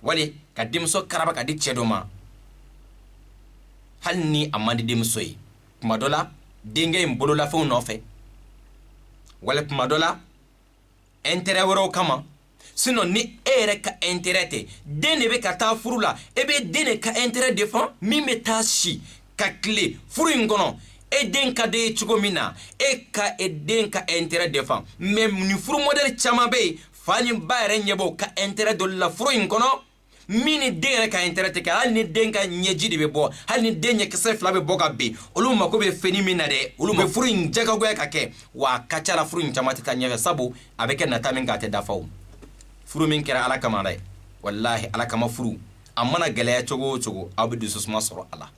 wali ka dimso karaba ka de chedo ma halni amandi dimso yi kuma dola denge in bolola fo no fe wala kuma dola intérêt woro kama sino ni ere ka intérêt te dene be ka ta furula ebe dene ka intérêt défend mi meta shi ka clé furu ngono e den ka de chugomina ka den ka intérêt défend même ni furu modèle chama be fani bare nyebo ka intérêt do la furu ngono mini den ka intérêt te ka hal ni den ka nyeji de be bo hal ni den ye kese fla be boga be oluma ko be feni mina de oluma furu njaka go ka ke wa kachara furu njama ta nyefe sabu abeke na tamin ga te dafaw furu min kira ala kama dai wallahi ala kama furu amana galaya chogo abudu susma soro ala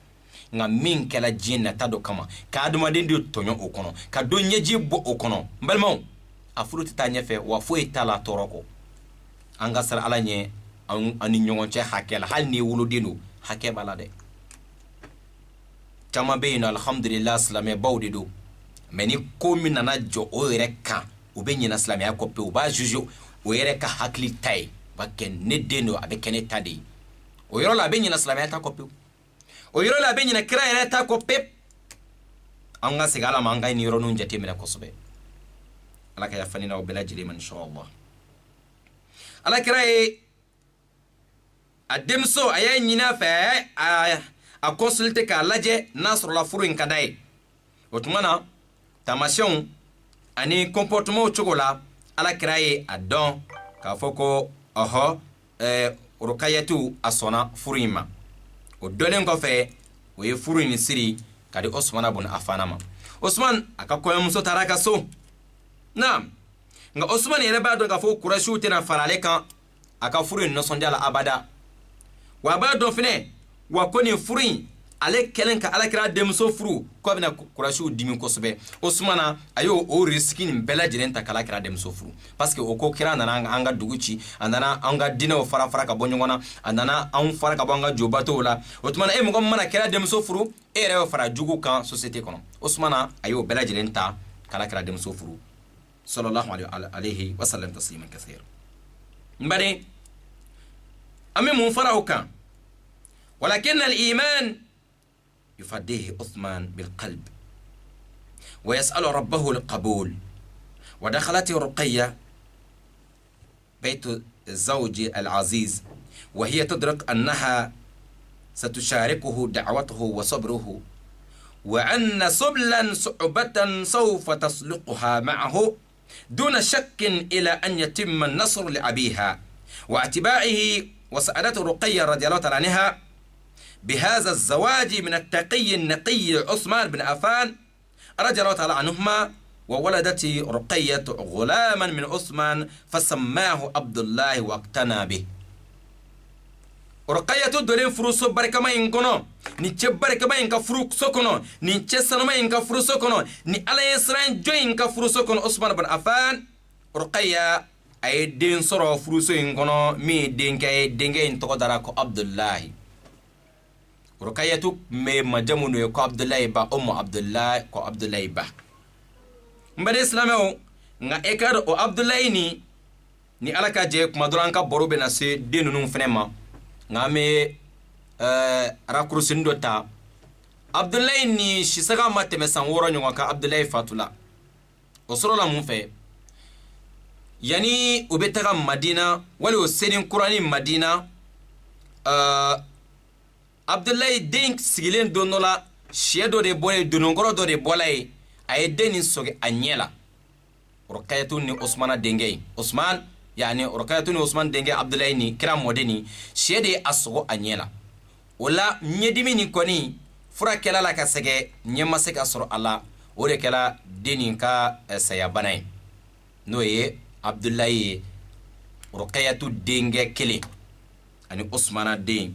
nga min kala jinna tado kama ka aduma den de tonyo okono ka do nyeji bo okono mbalmo afuru ta nyefe wa fo itala toroko anga sar ala nye ani nyongon che hakela hal ni wulu dinu hake balade chama beino alhamdulillah islamé bawde do meni ko min nana jo o reka o be nyina islamé akopé o ba jujo o reka hakli tay ba ken ne deno abe ken tadi o yoro la be nyina islamé ta kopé o yoro la be nyina kira ere ta kopé anga sigala manga ni yoro nun jati mena kosobe alaka ya fanina o bela jili man inshallah ala kira ademso aya nyina fe a consulter ka laje nasr la furu nkadai otumana tamation ani comportement chogola ala kraye adon ka foko rukayatu asona furima o dolen ko fe o ye furu ni siri kadi Osman ibn Affan Osman akakoya muso taraka so naam nga Osman yele ba don ka fo Quraishu tena farale kan aka furu no sonjala abada wa ba don fine wa koni furu ale kelen ka alakira demso furu ko bina Quraishu dimi ko sobe Osmana ayo o riski ni bela jelen ta kala kira demso furu parce que o ko kira nana anga duguchi andana anga dino fara ka bonyongona andana an fara ka banga jobato la Osmana e mo mana kira demso furu e rewa fara jugu kan société kono Osmana ayo bela jelen ta kala kira demso furu sallallahu alaihi wasallam tasliman kaseer mbade ami mun fara ukan ولكن الإيمان يفديه عثمان بالقلب ويسأل ربه القبول ودخلت رقية بيت الزوج العزيز وهي تدرك أنها ستشاركه دعوته وصبره وأن سبلا صعبة سوف تسلقها معه دون شك إلى أن يتم النصر لأبيها واتباعه. وسألته رقية رضي الله تعالى عنها بهذا الزواج من التقي النقي عثمان بن عفان رضي الله تعالى عنهما وولدت رقية غلاما من عثمان فسماه عبد الله واقتنى به. رقية دولين فروسو بركما ينكونو ni che barkama in ka furu sokono ni che sanama in ka furu sokono ni ala yesran jo in ka furu sokono Usman ibn Affan. Ruqayya ay den soro furu so in kono mi den kay denge in to dara ko Abdullah. Ruqayya tu me majamu no ko Abdullah ba Abdullah ko Abdullah ba mbade islamo nga ekar o Abdullah ni ala ka je kuma doran ka borobe na se denu num fenema nga me rakursin dota Abdullah ni shisaga mateme san woro nyonga ka Abdullah fatula osorola mun fe yani ubetaga Madina wali o senin Qur'ani Madina Abdullah denk sigilen donola shedo de bole dunongoro do de bolay ay denin soge anyela Ruqayyatu ni Usmana denge Usman yani Ruqayyatu ni Usman denge Abdullah ni kira modeni shede asgo anyela wala nyedimi ni koni fura kala la kasege nyema se ka soro ala o de kala deni ka saya banay noye Abdullah Ruqayyatu denge kele ani Usmana den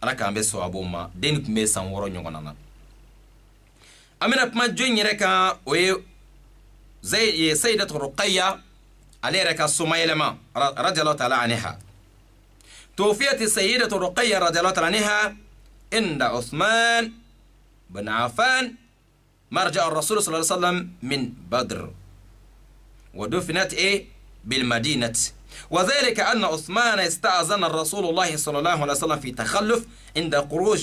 ala ka ambe so aboma den kumbe san woro nyongona amina pma jonyere ka oye zay sayyidatu Ruqayya alayka sumaylama radiyallahu ta'ala anha. توفيت السيدة رقية رضي الله عنها عند عثمان بن عفان مرجع الرسول صلى الله عليه وسلم من بدر ودفنت بالمدينة وذلك أن عثمان استأذن الرسول الله صلى الله عليه وسلم في تخلف عند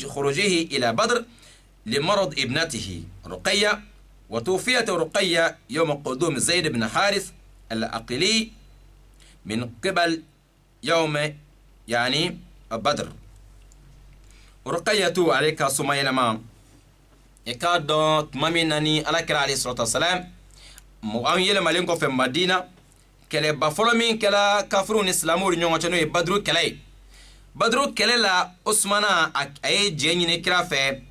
خروجه إلى بدر لمرض ابنته رقية. وتوفيت رقية يوم قدوم زيد بن حارث العقلي من قبل يوم يعني بدر. رقية عليك سمية لما يكادو تمامينني على كلا عليه الصلاة والسلام مؤمن يلما لينكو في المدينة كلا بفلمين كلا كافرون إسلامو رنيوم چنو بدرو كلاي بدرو كلا لا عثمانا أي جيني نكرا في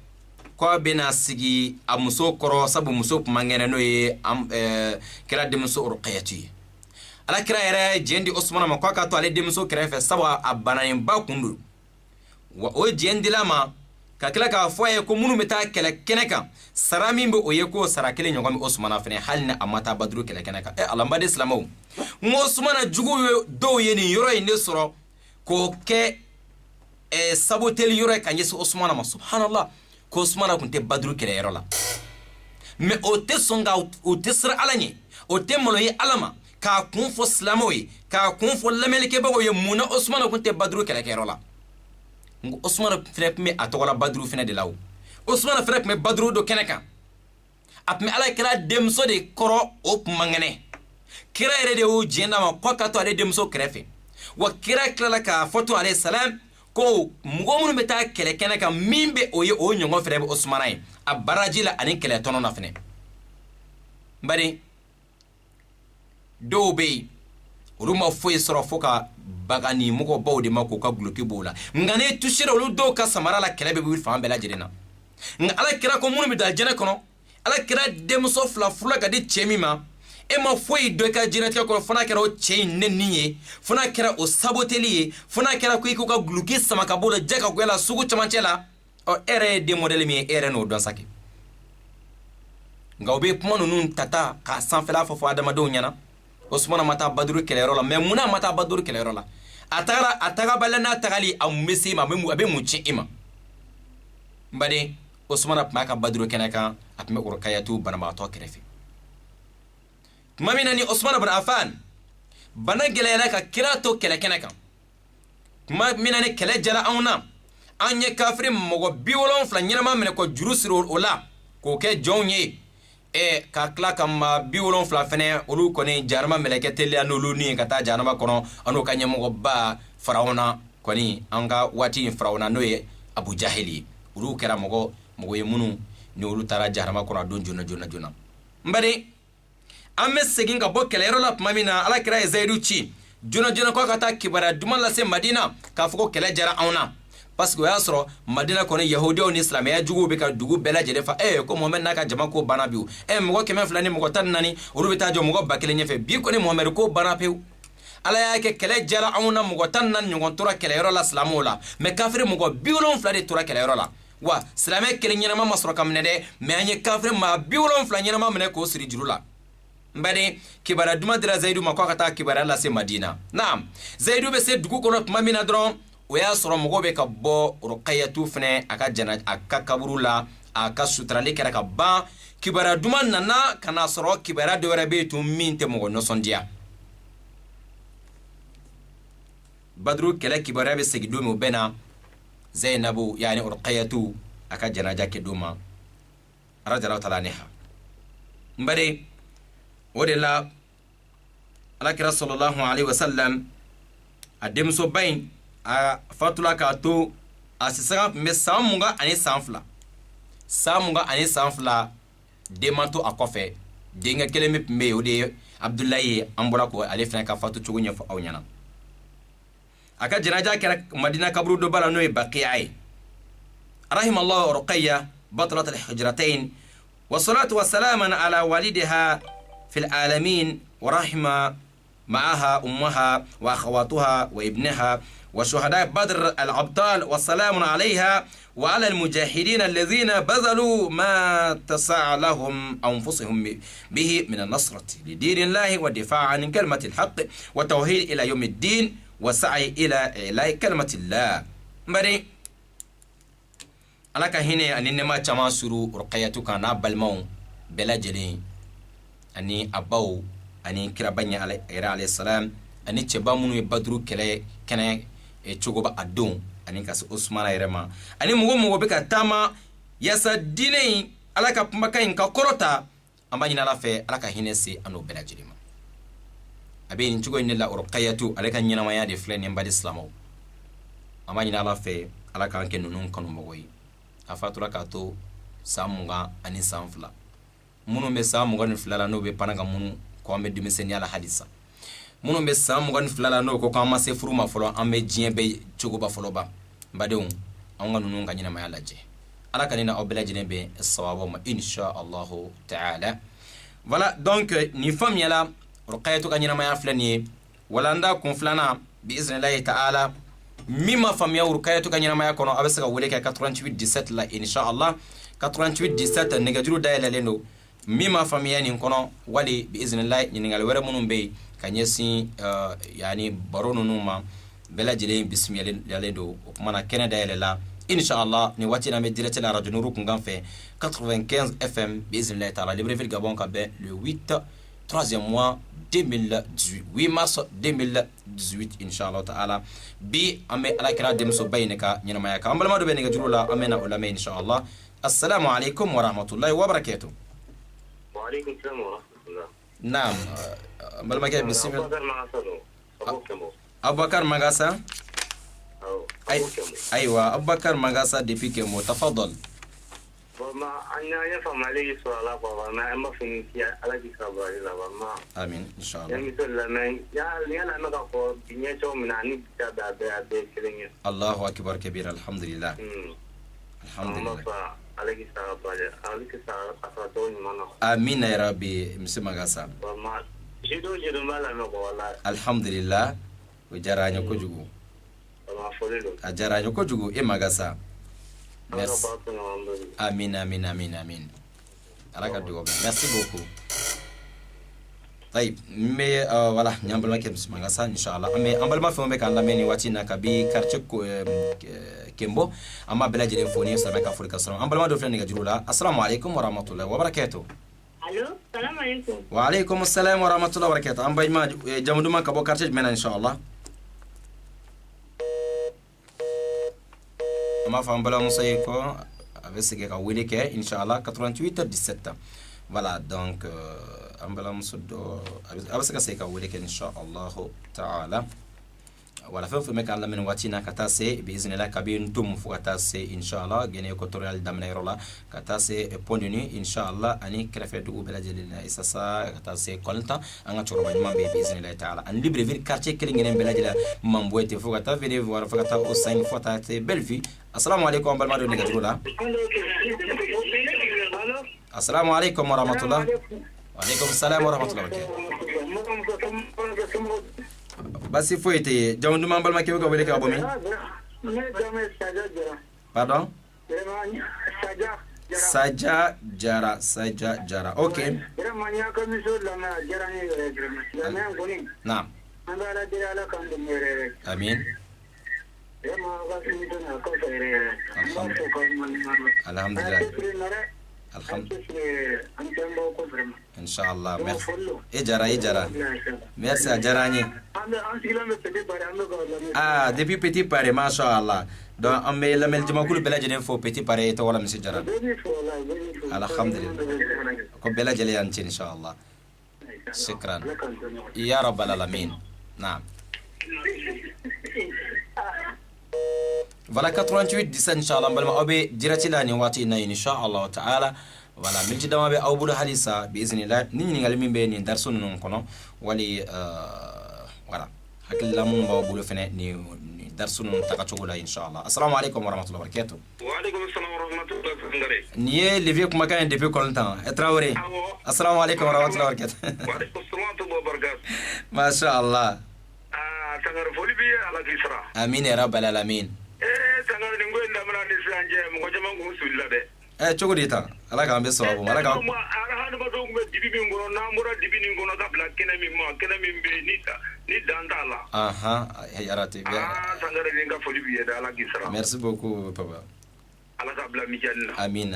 كوا بنا سيجي أمسو كرو سبو مسو بمانغانا نوي كلا دمسو رقيتي ala kira yɛrɛ jendi Usmana ma kwa ka to ale denmuso kɛrɛfɛ saba a bananin ba kundu wa o jendi la ma ka kila ka fɔ ye ko minnu bɛ taa kɛlɛ kɛnɛ kan sara min bɛ o ye ko sara kelen ɲɔgɔn bɛ Usmana fɛnɛ hali ni a ma taa Baduru kɛlɛ kɛnɛ kan alambaden silamɛw n ko Usmana jugu dɔw ye nin yɔrɔ in de sɔrɔ k'o kɛ saboteli yɔrɔ ye ka ɲɛsin Usmana ma subhanallah ko Usmana kun tɛ Baduru kɛlɛ yɔrɔ la mais o tɛ sɔn ka o tɛ siran ala ɲɛ o tɛ malo ye ala ma ka kun fo silamo ye ka kun fo lamelike bago ye muna Usmana kun tɛ Baduru kɛlɛkɛyɔrɔ la ngo Usmana fɛnɛ kun bɛ a tɔgɔla Baduru fɛnɛ de la o Usmana fɛnɛ kun bɛ Baduru do kɛnɛ kan a tun bɛ ala kɛra denmuso de kɔrɔ o kun man kɛnɛ kira yɛrɛ de y'o diɲɛ d'a ma k'a ka to ale denmuso kɛrɛfɛ wa kira tilala k'a fɔ to alayhi salam ko mɔgɔ minnu bɛ taa kɛlɛ kɛnɛ kan min bɛ o ye o ɲɔgɔn fɛnɛ bɛ Usmana ye a baraji la ani kɛlɛ tɔnɔ na fɛnɛ bari dɔw bɛ yen olu ma foyi sɔrɔ fo ka bagani mɔgɔ baw de ma k'u ka guloki b'o la nka ne tusira olu dɔw ka samara la kɛlɛ bɛ wuli fan bɛɛ lajɛlen na nka ala kira ko minnu bɛ da jɛnɛ kɔnɔ ala kira denmuso fila fula ka di cɛ min ma e ma foyi dɔ i ka jɛnɛtigɛ kɔnɔ fo n'a kɛra o cɛ in nɛni ye fo n'a kɛra o saboteli ye fo n'a kɛra ko i k'u ka guloki sama ka b'o la jɛ ka goya la sugu camancɛ la ɔ e yɛrɛ ye den mɔdɛli min ye e yɛrɛ n'o dɔn saki nka o bɛ kuma ninnu ta k'a sanfɛla fɔ adamadenw ɲɛna Usmana ma taa Baduru kɛlɛyɔrɔ la mais munna ma taa Baduru kɛlɛyɔrɔ la a taga bala n'a tagali a mun bɛ se ma a bɛ mun ci i ma n baden Usmana tun b'a ka Baduru kɛnɛ kan a tun bɛ Ruqayyatu banabagatɔ kɛrɛfɛ tuma min na ni Usmana ibn Affan bana gɛlɛyara ka kira to kɛlɛ kɛnɛ kan tuma min na ni kɛlɛ jara anw na an ye kafiri mɔgɔ 70 ɲɛnama minɛ ka juru siri o la k'o kɛ jɔnw ye ka tila ka ma 70 fɛnɛ olu kɔni jahanama mɛlɛkɛ teliya n'olu ni ka taa jahanama kɔnɔ an'o ka ɲɛmɔgɔba Farawuna kɔni an ka waati in Farawuna n'o ye Abu Jahili ye olu kɛra mɔgɔ ye minnu ni olu taara jahanama kɔnɔ a don joona n bari an bɛ segin ka bɔ kɛlɛyɔrɔ la tuma min na ala kira ye Zayidu ci joona k'a ka taa kibaruya duman lase Madina k'a fɔ ko kɛlɛ jara anw na parce que o y'a sɔrɔ madina kɔnɔ yahudiyaw ni silamɛya juguw bɛ ka dugu bɛɛ lajɛlen fa ko Muhamɛd n'a ka jama ko banna bi o mɔgɔ 100 ni mɔgɔ 14 olu bɛ taa jɔ mɔgɔ 1000 ɲɛfɛ bi kɔni Muhamɛd ko banna pewu ala y'a kɛ kɛlɛ jara anw na mɔgɔ 14 ɲɔgɔn tora kɛlɛyɔrɔ la silamɛw la mais kafiri mɔgɔ 70 de tora kɛlɛyɔrɔ la wa silamɛ kelen ɲɛnama ma sɔrɔ ka minɛ dɛ mais an ye kafiri maa 70 ɲɛnama minɛ k'o siri juru la mbani kibara duma dira Zayidu ma ko ka taa kibara lase Madina naam Zayidu bɛ se dugu kɔnɔ tuma min na dɔrɔn o y'a sɔrɔ mɔgɔw bɛ ka bɔ Ruqayyatu fɛnɛ a ka kaburu la a ka suturali kɛra ka ban kibara duma nana ka na sɔrɔ kibara dɔ wɛrɛ bɛ tun min tɛ mɔgɔ nisɔndiya Badru kɛlɛ kibara bɛ segin don min o bɛ na Zainabu yani Ruqayyatu a ka janaja kɛ don ma radiyallahu ta'ala anha mbani o de la alakira sallallahu alaihi wasallam a denmuso ba in a fatula k'a to a sisanga tun bɛ san 20 ani san 2 san 20 ani san 2 den ma to a kɔfɛ denkɛ kelen min tun bɛ yen o de ye Abdulayi ye an bɔra ko ale fana ka fatu cogo ɲɛfɔ aw ɲɛna a ka janaja kɛra Madina kaburu dɔ ba la n'o ye Baqiya ye rahimallahu Ruqayya batalat al-hijratayn wa salatu wa salaman ala walidiha في العالمين ورحمة معها أمها وأخواتها وابنها وشهداء بدر الأبطال والسلام عليها وعلى المجاهدين الذين بذلوا ما تسع لهم أنفسهم به من النصرة لدين الله والدفاع عن كلمة الحق والتوحيد إلى يوم الدين والسعي إلى كلمة الله مري على كهنة أن إنما تما سرو رقيتك نابل مو بلا جلين ani abaw ani kirabanya alayhi salam ani cɛba minnu ye baduru kɛnɛ cogoba a don ani ka se Usmana yɛrɛ ma ani mɔgɔ bɛ ka taama yasa diinɛ in ala ka kumakan in ka kɔrɔta an b'a ɲini ala fɛ ala ka hinɛ se an n'o bɛɛ lajɛlen ma a bɛ nin cogo in de la Ruqayyatu ale ka ɲɛnamaya de filɛ nin badi silamɛw an b'a ɲini ala fɛ ala k'an kɛ ninnu kanumɔgɔ ye a fatura k'a to san 20 ani san 2 minnu bɛ san 22 la n'o bɛ pana ka minnu ko an bɛ denmisɛnniya la halisa minnu bɛ san 22 la n'o ko k'an ma se furu ma fɔlɔ an bɛ diɲɛ bɛɛ cogoba fɔlɔ ba badenw an ka ninnu ka ɲɛnamaya lajɛ ala ka ni na aw bɛɛ lajɛlen bɛ sababu ma insha Allah ta'ala voilà donc ni famiyala Ruqayyatu ka ɲɛnamaya filɛ nin ye wala an da kun filanan bi iznillahi ta'ala min ma famiya Ruqayyatu ka ɲɛnamaya kɔnɔ a bɛ se ka wele kɛ 88 17 la insha Allah 88 17 nɛgɛjuru dayɛlɛlen don min ma famiya nin kɔnɔ wali bi iznillahi ɲininkali wɛrɛ minnu bɛ yen ka ɲɛsin yani baro ninnu ma bɛɛ lajɛlen bisimilalen don o kuma na kɛnɛ dayɛlɛ la inshallah ni waati na bɛ direct la radio Nourou kunkan fɛ 95 FM bi iznillahi ta'ala Libreville Gabon ka bɛn le 8 3e mois 2018 8 mars 2018 inshallah ta'ala bi an bɛ alakira denmuso ba in ka ɲɛnamaya kan an balima dɔ bɛ nɛgɛjuru la an bɛ na o lamɛn inshallah assalamu alaikum wa rahmatullahi wa barakatuh. وعليكم السلام ورحمة الله. نعم بالمكان بسم الله. أبو بكر مغاسا. أيوة أبو بكر مغاسا ديبي كيمو تفضل. ما أنا يفهم عليه سؤال بابا ما أما في على كتاب الله ما. آمين إن شاء الله. يعني مثل ما يا أنا ما كفر بنية شو من عني كتاب هذا كليني. الله أكبر كبير الحمد لله. الحمد لله. آمين يا ربي مسي مغاسا. الحمد لله وجارانيو كوجوغو. أجارانيو كوجوغو إيه مغاسا. آمين آمين آمين آمين. أراك دوغو. Merci beaucoup. طيب مي voilà nyambal ma kem mangasa inshallah mais ambal ma fo me kan lameni wati na kabi quartier kembo amma bela jere foni sa ka furika salam ambal ma do flen ga jurula assalamu alaikum wa rahmatullahi wa barakatuh. Allo salam alaikum. Wa alaikum assalam wa rahmatullahi wa barakatuh ambay ma jamudu ma ka bo quartier mena inshallah amma fa ambal ma say ko avec ka wele ke inshallah 88 17 voilà donc ambala musudo abasaka seka wele ke insha Allah ta'ala wala fa me kan lamin watina kata se bi iznillah kabin tum fu kata se inshallah gene equatorial damna rola kata se pondini inshallah ani krefe du bela jelina isasa kata se kolta anga chorba mambe bi iznillah taala an libreville quartier kelingene bela jela mamboete fu kata venez voir fu kata Hussein fu kata belle vie. Assalamu alaikum balma do nega jula. Assalamu alaikum wa rahmatullah. Wa alaikum assalam wa rahmatullah. Basi foite jawndu mambal ma kew ko wele ka bomi. Pardon? Saja Jara. Okay. Naam. Amin. Alhamdulillah. Inshallah. Merci. Ejara. Merci Ajarani. Ah, depuis Petit Paris, mashallah. Donc on met la mel jama kul bela jene fo Petit Paris to wala monsieur Jara. Alhamdulillah. Ko bela jale yan inshallah. Shukran. Ya rabbal alamin. Naam. Voilà 88 17 inshallah balma obe dirati la ni wati na inshallah ta'ala. Voilà milti dama be awbudu halisa bi iznillah ni ngal min be ni darsun non kono wali voilà hakilla mun ba bulo fene ni darsun takatogola inshallah. Assalamu alaikum wa rahmatullahi wa barakatuh. Wa alaikum assalam wa rahmatullahi wa barakatuh. Niye levier kuma kan depuis combien de Traoré. Assalamu alaikum wa rahmatullahi wa barakatuh. Wa alaikum assalam wa barakatuh. Masha Allah. Tangar foli bi ala kisra. Amin ya rabbal alamin. Tangar ni ngwenda mna ni sanje mo jama ngusulla de. Chogodi ta ala ka ambe sawabu ala ka ara hanu ba dogbe dibi bi ngono na mura dibi ni ngono ka bla kena mi be ni dandala. Aha yarate bien. Tangar ni nga foli bi ala kisra. Merci beaucoup papa. Ala ka bla mi janna. Amin.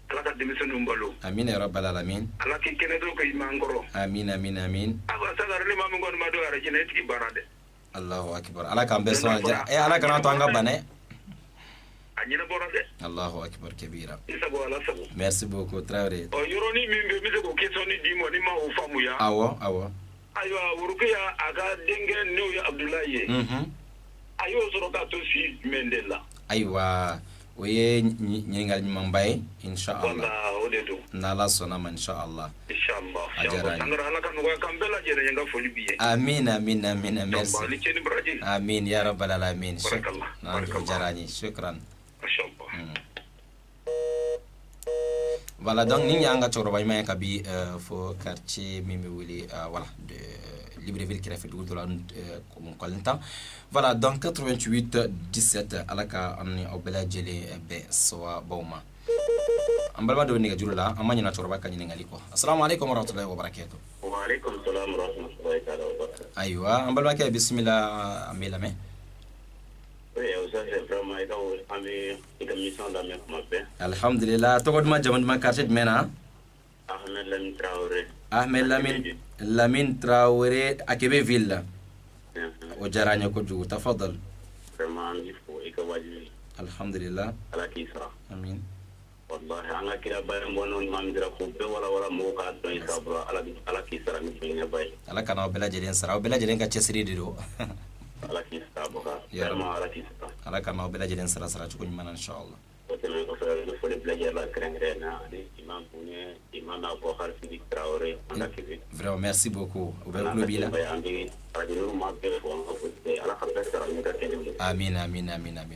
Ala ka demiso numbalo. Amin ya rabbal alamin. Ala ki kene do ko imangoro. Amin. Aba tangar ni mamu ngono ma do ara jene tiki barade. Allahu akbar. Ala ka ambe so ala kana to anga bane. Anyina borade. Allahu akbar kabira. Isa bo ala sabo. Merci beaucoup Traoré. O yoroni mimbe mi ko kesoni dimo ni ma o famu ya. Awo. Aywa wurukiya aga denge new ya Abdoulaye. Ayo soro ka to si Mendela. Aywa oye nyingal nyambay inshallah. Wala odedo. Nala sona man inshallah. Inshallah. Tangra ala kan wa kambela jere nga foli biye. Amin. Merci. Bali cheni braji. Amin ya rabbal alamin. Barakallah. Jarani. Shukran. Inshallah. Voilà donc ni anga choro bay may kabi fo quartier mimi wili voilà de Libreville qui a fait de la Kolinta. Voilà donc 88 17 alaka amni obela jele be soa boma ambalma do ni gajula amanya na choro bakani ngaliko. Assalamu alaikum warahmatullahi wabarakatuh. Wa alaikum assalam warahmatullahi wabarakatuh. Aywa ambalma ke bismillah amela me. Alhamdulillah to godma jaman ma quartier mena Ahmed Lamin Traoré akebe villa o jaranya ko jugu tafadhal alhamdulillah ala kisra amin wallahi anga kira bayam bonon mamdira ko be wala mo ka to isabra ala kisra mi fina bay ala kana bela jelen sara bela jelen ka chesri do ala kisra boka ya ma ala kisra ala kana bela jelen sara ko nyman inshallah oteme ko fa le plaisir la krengena imam punya imam Abu Harfi Traoré anda kibi vraiment merci beaucoup au bel globila amin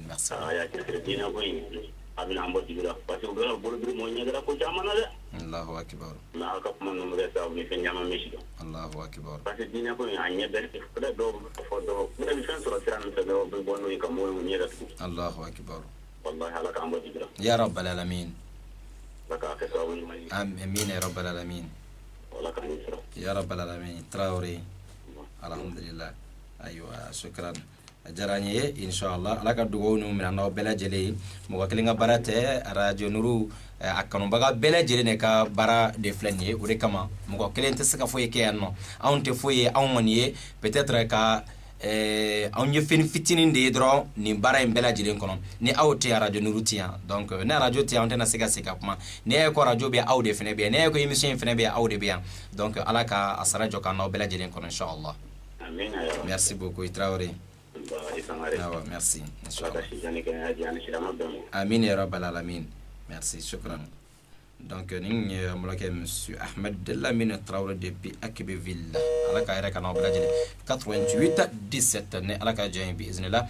merci ya dina boy amin ambo dibira parce que gala bolu mo nyagara ko jamana de Allahu akbar na ka mo no re sa mi fenya ma meshi Allahu akbar parce que dina ko anya ber ko do fodo mi defense ro tiran se do bonu ka mo nyega Allahu akbar wallahi ala ka ambo dibira ya rabbal alamin laka ka sawu mai amin ya rabbal alamin wala ka nisra ya rabbal alamin Traoré alhamdulillah aywa shukran jaranye inshallah alaka dugo no mina no bela jele mo ko kelinga barate radio nuru akano baga bela jele ne ka bara de flanie o de kama mo ko kelente saka foye ke anno aunte foye awmaniye peut-être ka on ye fin fitinin de dro ni bara en bela jele kono ni awte radio nuru tia donc na radio tia on na sega kuma ne ko radio be awde fene be ne ko émission fene be awde be donc alaka asara joka no bela jele kono inshallah. Merci beaucoup Traoré. merci amin ya rabbal alamin merci shukran. Donc ning mulake monsieur Ahmed Lamine Traoré depuis Akibeville ala ka yɛrɛ kana bela jele 88 17 ne ala ka jɛn bi iznillah.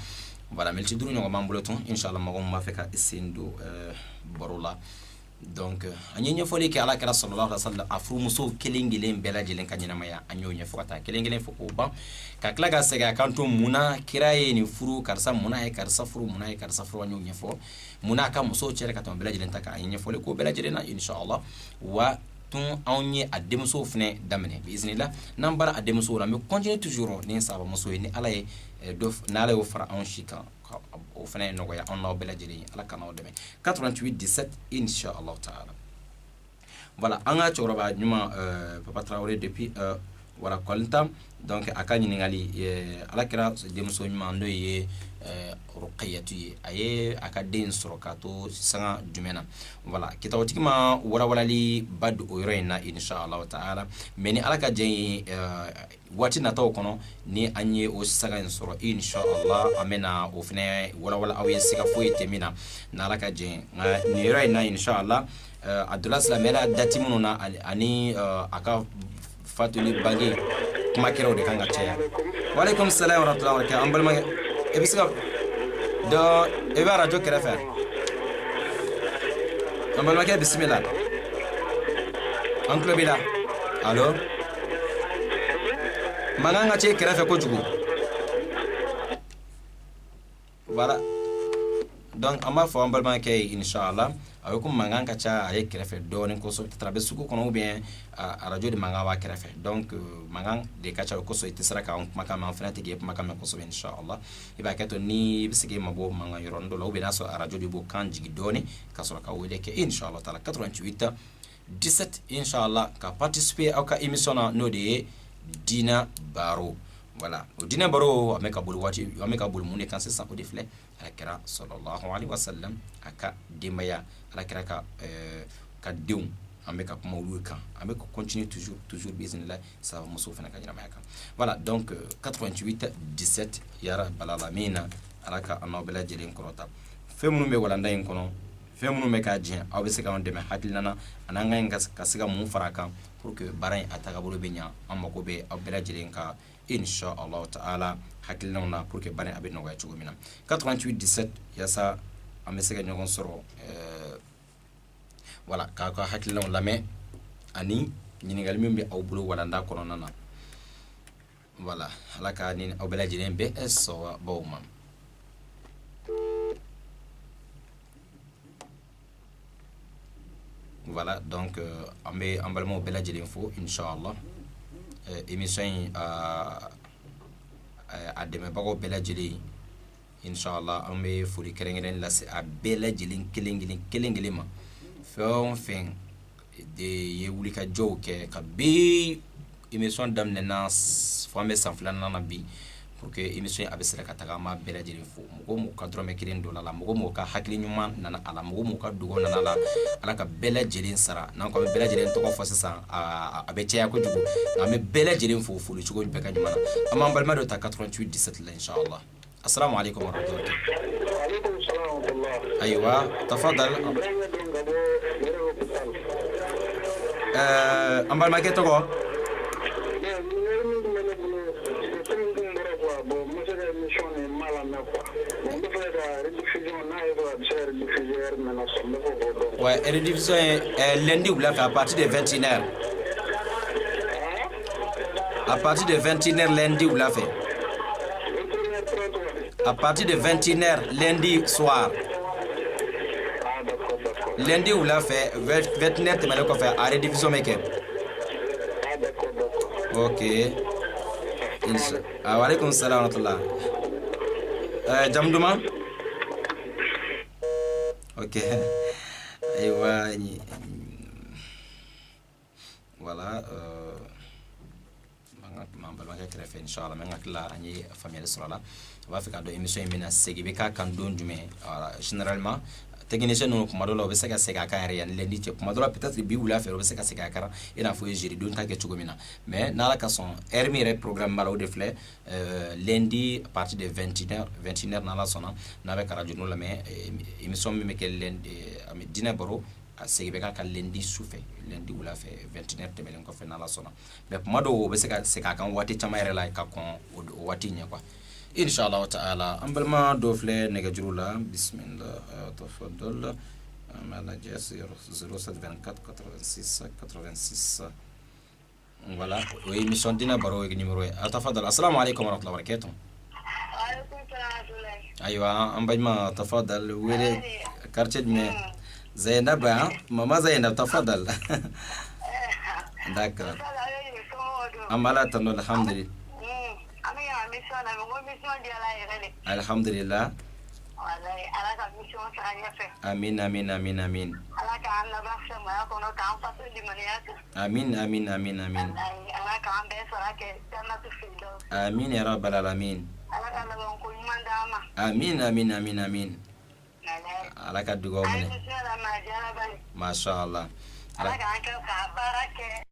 Voilà, melti duru ñoo ma mbolo ton inshallah ma ma fe ka isindo borola. Donc anyi ñefoli ke ala kala sallallahu alaihi wasallam afru muso kelengilen bela jelen kanyina maya anyo ñefo kata kelengilen fo ko ba ka klaga sega kanto muna kiraye ni furu karsa muna e karsa furu muna e karsa furu anyo ñefo muna ka muso chere kata bela jelen taka anyi ñefoli ko bela jelen inshallah wa tun onye ademuso fne damene bi iznillah nambara ademuso la me continue toujours ni saba muso ni ala e dof na ala o fara on shika o fene no ya on no bela jeli ala kana o deme 88 17 inshallah taala. Voilà anga choroba nyuma Papa Traoré depuis wala kolta donc akani ningali ala kira demuso nyuma ndo ye ruqayyatu ye aye akadin sorokato sanga jumena. Voilà kitawatikima wala walali bad o yorena inshallah taala meni ala ka jey wati na taw kono ni anye o saga soro inshallah amena o fene wala wala awe sika foyete mina na ala ka jey ni yorena inshallah Abdullah Slamela datimuno na ani aka fatuli bangi kuma kero de kanga cheya. Wa alaikum salam wa rahmatullahi wa barakatuh ambal ma ebisiga do eba radio kerefa ambal ma ke bismillah anklo bila allo maganga che kerefa ko jugu voilà donc amma fo ambal ma ke inshallah ayokum manganga cha ay kerefe donin ko so trabe suku kono ou bien a radio de manga wa kerefe donc mangang de kacha ko so itisra ka on maka man fenati ge maka man ko so inshallah iba kato ni bisige mabo manga yorondo lo be naso a radio de bo kanji doni ka so ka wele ke inshallah taala 88 17 inshallah ka participer au ka émission no de Dina Baro. Voilà Dina Baro ameka bul wati ameka bul mun kan c'est ça au défilé akira sallallahu alaihi wasallam aka demaya akira ka deum ameka kuma wuluka ameka continue toujours bismillah ça va muso fana kanyina mayaka. Voilà donc 88 17 yara balalamina alaka anobela jelen korota femunu me wala ndayin kono femunu me ka jien awbe ka on deme hakilana ananga ngas kasiga mun faraka pour que baran ataka bolo benya amako be abela jelen ka inshallah taala hakilna na pour que baran abin no ga chugo mina 88 17 yasa amesega nyogon soro voilà ka hakilna lame ani nyinigal mimbe aw bulu wala nda kono nana voilà alaka ni abela jelen be so bawma. Voilà donc ambe ambalmo bela jelen fo inshallah émission a deme bago bela jeli inshallah ambe furi kerengelen la se a bela jeli kelengelen ma fen de ye wuli ka joke ka be émission damne nas famé sanflana na bi pour que émission abesera ka taga ma bela jeli fo mo ka drome kilen do la mo ka hakili nyuma nana ala mo ka dugo nana la ala ka bela jeli sara nan ko bela jeli to ko fo sesa abeche ya ko jugo am bela jeli fo fo lu chugo be ka nyuma amma balma do ta 88 17 la inshallah. Assalamu alaykum wa rahmatullahi wa alaykum assalam wa rahmatullah. Aywa tafadhal ambal ma ke to ko ouais, rediffusion lundi ou là à partir de 21h. À partir de 21h lundi ou là fait. À partir de 21h lundi soir. Lundi ou là fait 29 tu m'as fait à rediffusion make. OK. Wa alaykum salam wa rahmatullah. Jamduma. OK. Aywa voilà mambal ma ka refe inshallah ma ngakla ani famille sura la va faire do émission mina segi be ka kan don jume généralement technicien no kuma dɔ la o bɛ se ka segin a kan yɛrɛ yanni lundi cɛ kuma dɔ la peut-être bi wula fɛ o bɛ se ka segin a kan i n'a fɔ ye jeudi don ta kɛ cogo min na mais n'ala ka sɔn heure min yɛrɛ programme b'a la o de filɛ lundi à partir de 21h n'ala sɔnna n'a bɛ ka radio no lamɛn émission min bɛ kɛ lundi dinɛ baro a segin bɛ ka lundi sufɛ lundi wula fɛ 21h tɛmɛlen kɔfɛ n'ala sɔnna mais kuma dɔw o bɛ se ka segin a kan waati caman yɛrɛ la ka kɔn o waati ɲɛ quoi inshallah ta'ala an balima dɔ filɛ nɛgɛjuru la bismillah tafaddal amala jasir 0724 86 86 voilà o émission dina baro ak numéro yi tafaddal assalamu alaykum wa rahmatullahi wa barakatuh Waalaikum salam. aywa an balima tafaddal wele quartier me Zainab mama Zainab tafaddal d'accord amala tan alhamdulillah alhamdulillah Wallahi ala ka mission sa ɲɛfɛ. Amin amin amin amin. Ala k'an laban fɛmaya kɔnɔ k'an faso limaniya kan. Amin amin amin amin. Ala k'an bɛɛ sara kɛ jannatu firdaus. Amin ya rabbal alamin. Ala ka laban ko ɲuman d'an ma. Amin amin amin amin. Ala ka dugaw minɛ. Masha Allah. Ala k'an kɛ ka baara kɛ.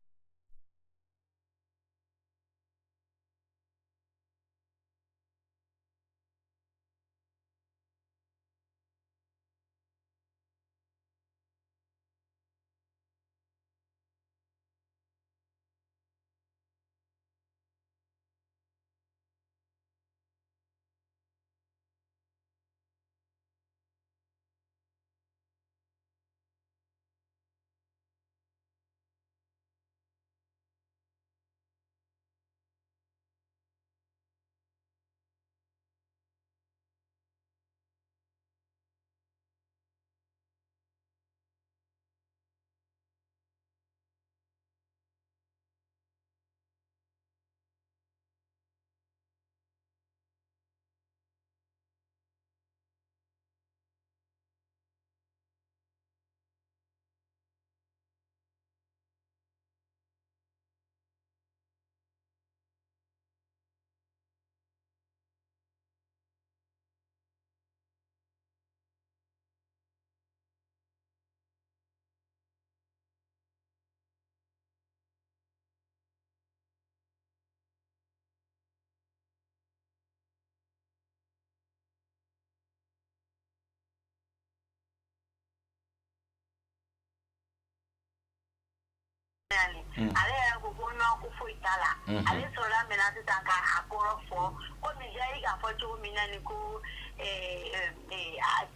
Ale yɛrɛ ko nɔn ko foyi t'a la ale sɔrɔla maintenant sisan ka a kɔrɔ fɔ komi jayi k'a fɔ cogo min na ni ko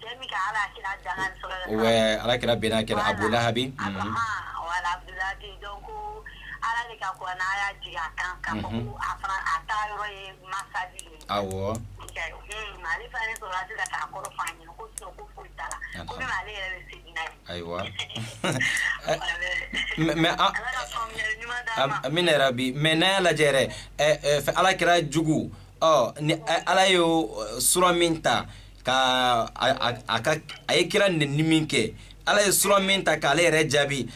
cɛ min ka ala kira danga ni sɔrɔ ouais ala kira bena kira Abu Lahabi wala Abdulahi donc ala de ka ko n'a y'a jigin a kan ka fɔ ko a fana a taa yɔrɔ ye masadi ye awɔ ale fana ne sɔrɔla sisan k'a kɔrɔ fɔ a ɲɛna ko sinon ko foyi t'a la komi ale yɛrɛ bɛ segin n'a ye ayiwa mais min rabi mais n'a lajɛ yɛrɛ ala kira jugu ni ala ye sura min ta ka a ye kira nɛni min kɛ ala ye sura min ta k'ale yɛrɛ jaabi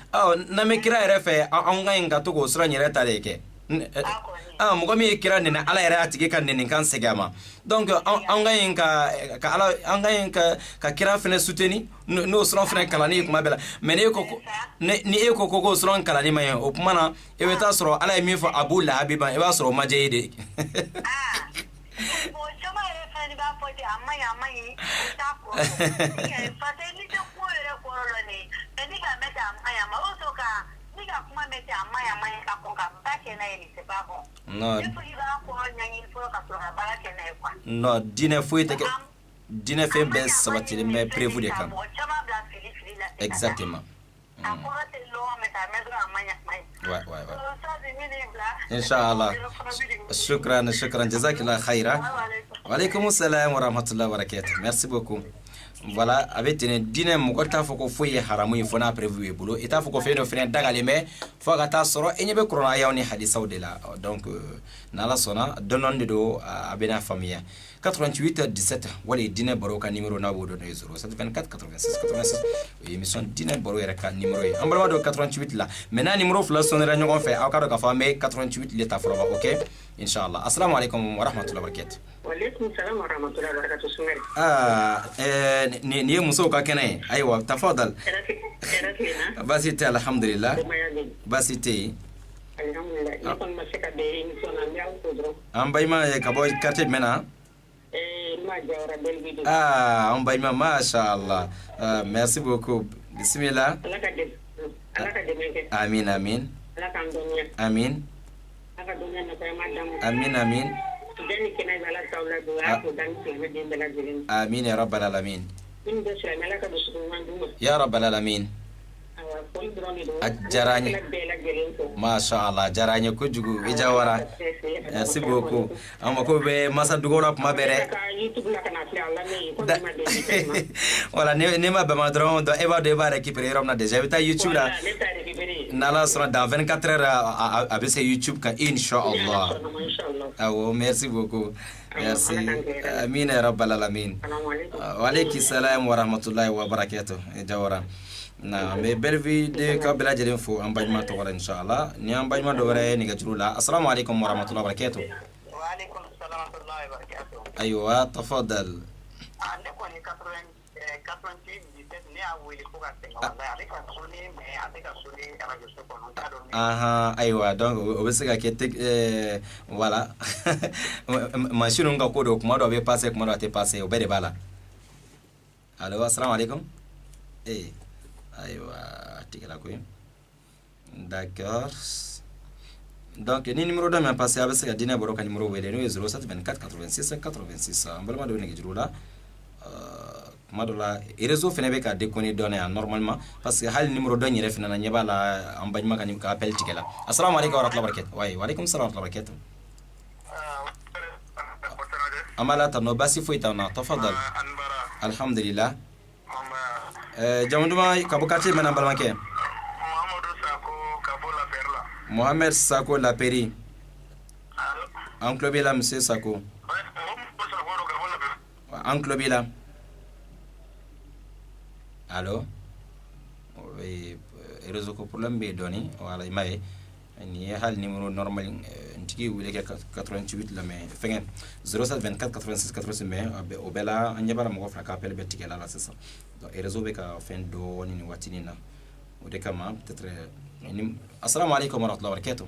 n'an bɛ kira yɛrɛ fɛ an ka ɲi ka to k'o sura yɛrɛ ta de kɛ mɔgɔ min ye kira nɛni ala yɛrɛ y'a tigi ka nɛnikan segin a ma donc an ka ɲi ka ala an ka ɲi ka kira fɛnɛ soutenir n'o sura fɛnɛ kalanni kuma bɛɛ la mais ni e ko k'o sura kalanni ma ɲɛ o kuma na i bɛ taa sɔrɔ ala ye min fɔ Abu Lahabi ma i b'a sɔrɔ o ma diya i de non dinɛ foyi tɛ kɛ dinɛ fɛn bɛɛ sabatilen bɛ prévu de kan exactement ouais inshallah shukran jazakillah khaira wa alaykum assalam wa rahmatullahi wa barakatuh merci beaucoup voilà avec dinɛ mɔgɔ t'a fɔ ko foyi ye haramu ye fo n'a prévu ye bolo i t'a fɔ ko fɛn dɔ fɛnɛ dagalen bɛ fo ka taa sɔrɔ i ɲɛ bɛ kuranɛyaw ni hadisaw de la donc n'ala sɔnna dɔɔni de don a bɛna faamuya 88 17 wala dina baro ka numéro na wodo 07 24 86 86 émission dina baro yɛrɛ ka numéro ye an balima do 88 la maintenant numéro fila sonnera ɲɔgɔn fɛ aw ka dɔn ka fɔ an bɛ 88 le ta fɔlɔ ok inshallah assalamu alaikum wa rahmatullahi wa barakatuh wa alaikum salam wa rahmatullahi wa barakatuh sungari ni ye musow ka kɛnɛ ye ayiwa tafadal basi tɛ alhamdulillah basi tɛ alhamdulillah kon ma se ka be émission na mi aw ko dron an bayima ka bɔ quartier jumɛn na ma jawra belgique an bayima mashallah merci beaucoup bismillah ala ka deme ke amin amin ala ka ndonya amin ala donya na kay madam amin amin deni kena ala tawla do ko dan ke me den bela jilin amin ya rabbal alamin in do sha ala ka do su manduma ya rabbal alamin jaranya masha Allah jaranya ko jugu e jawara merci beaucoup amma ko be masa dugora kuma bere wala ne ma ba ma dron do e ba récupérer rom na déjà bita YouTube la nala sera dans 24 heures avec ce YouTube ka inshallah awo merci beaucoup merci amin ya rabbal alamin wa alaykum salam wa rahmatullahi wa barakatuh e jawara na me belvi de ka bela jelen fo an bajma to wala inshallah ni an bajma do wara ni gajuru la assalamu alaikum wa rahmatullahi wa barakatuh wa alaikum assalam wa rahmatullahi wa barakatuh aywa tafadal ande ko ni 88 ni awili ko ka tenga wala ale ka suni me ate ka suni ala jo ko non ta do aha aywa donc o be se ka ke voilà machine nga ko do kuma do be passer kuma do ate passer o be de bala allo assalamu alaikum aywa tigala ko d'accord donc ni numéro de ma passé avec ça dina boroka numéro wele no 07 24 86 86 ambalma do ne gidru la madola réseau fene be ka déconner donner normalement parce que hal numéro do ñere fina na ñeba la am bañ ma kan ka appel tigala assalamu alaykum wa rahmatullahi wa barakatuh wa alaykum assalam wa rahmatullahi wa barakatuh amala ta no basi fo itana tafadal alhamdulillah jamanduma kabukati mana balmanke Mohamed Sako la Peri Enclobé là monsieur Sako Enclobé là allo réseau ko problème be doni wala may ni hal numéro normal ntigi wule 88 la mais fengen 07 24 86 86 mais o bela nyabara mo fa ka appel be tigela la c'est ça donc réseau be ka fin do ni watini na o de kama peut-être assalamu alaykum wa rahmatullahi wa barakatuh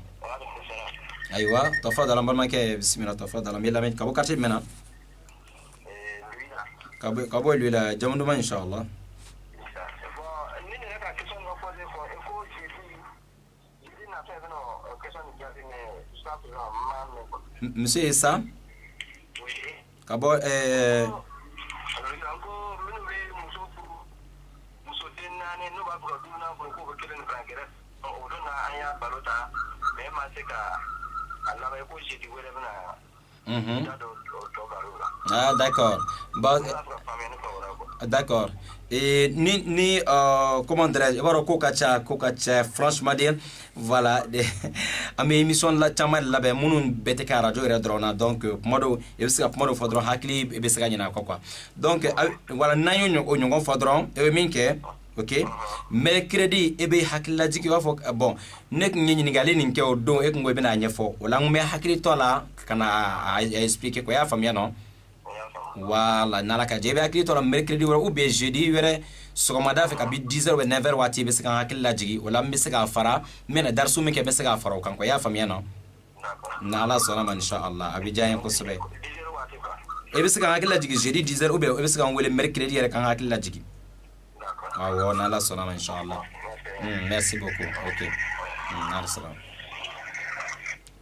aywa tafadal ambar manke bismillah tafadal mi la men kabo quartier mena kabo lui la jamandu ma inshallah monsieur Issa kabo ah d'accord bah d'accord et ni comment dirais-je baro kokacha franchement dire voilà am émission la chama la be munun bete ka radio re drona donc modo e bisa modo fodron hakli e bisa nyina quoi donc voilà nayo nyongo fodron e minke ok mercredi e be hakla jiki wa fo bon nek nyini ngali ninke o don e ngo be na nyefo wala ngme hakli to la kana expliquer ko ya famia non wala nala ka jebe hakli to la mercredi wala ou bien jeudi wala sogomada fe ka bi 10h ou 9h wati be sika hakla jigi wala mbe sika fara mena darsu me ke be sika fara kan ko ya famia non na ala salama inshallah abi jayen ko sube e be sika hakla jigi jeudi 10h ou bien e be sika wala mercredi yere kan hakla jigi ah ouais on a la salama inshallah merci beaucoup ok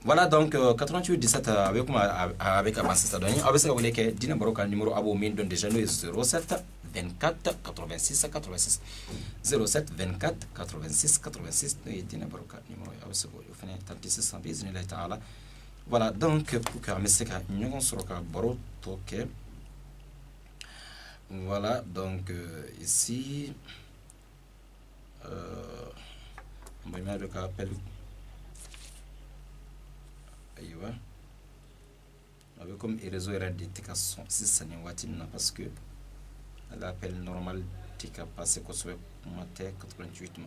voilà donc 88 17 avec moi avec avancé ça donné avec ça vous voulez que dina baroka numéro abo min don déjà nous 07 24 86 86 07 24 86 86 dina baroka numéro avec ça vous faites 36 biznillah taala voilà donc pour que meseka nyon soroka baro toke. Voilà, donc ici, on va mettre le cas appel. avec comme réseau est tika son sisan watina parce que l'appel normal tika passé ko so matin 88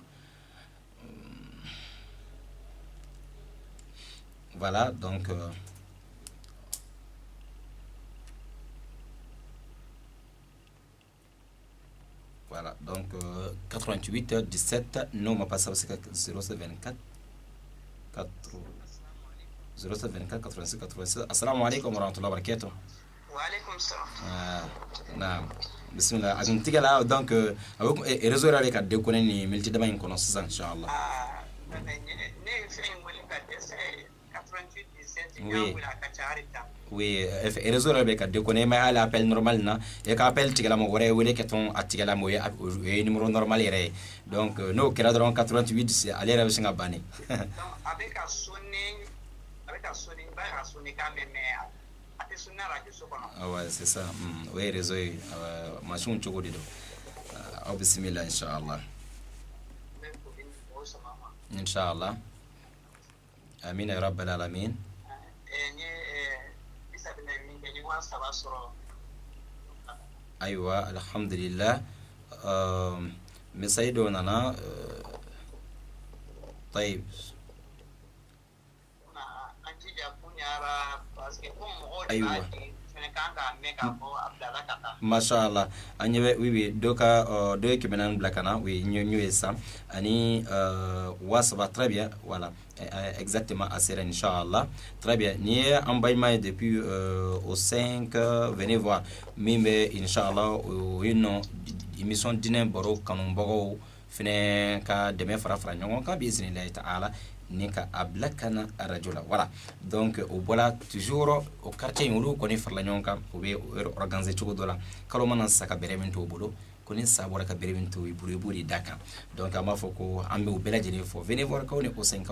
voilà donc voilà donc 88 17 non ma passe c'est 0724 0724 86 86 assalamu alaikum wa rahmatullahi wa barakatuh. Wa alaikum salam. Naam bismillah agun tigala donc avec réseau rale ka de koneni milti dama kono sa inshallah. Ne fin woni ka dese 88 17 oui wala ka charita. Oui, réseau rale ka de koneni mais à l'appel normal na e ka appel tigala mo wore wele keton atigala mo e numéro normal ere donc no kera don 88 c'est aller avec singa bani. Donc avec a sonné ba a sonné quand même ate sunna radio so kono. Ah ouais, c'est ça. Oui, réseau machine choko dido. Au bismillah inshallah. Inshallah. Amin ya rabbal alamin. Aywa alhamdulillah. مسايدو نانا طيب ايوه ما شاء الله اني وي دوكا دو كيمنان بلاكانا وي نيو اسام اني واسبا très bien voilà exactement à Sera Inch'Allah. Très bien. Ni en baillement depuis au 5 venez voir mimbe Inch'Allah une émission dîner baro kanun bago fene ka deme fara nyon ka bismillah ta'ala ni ka ablakana arajula voilà donc au voilà toujours au quartier ngulu koni farla nyon ka o be organiser chugo dola kalo manan saka beremento bolo koni sabora ka beremento buri daka donc ama foko ambe o belajeni fo venez voir ka on au 5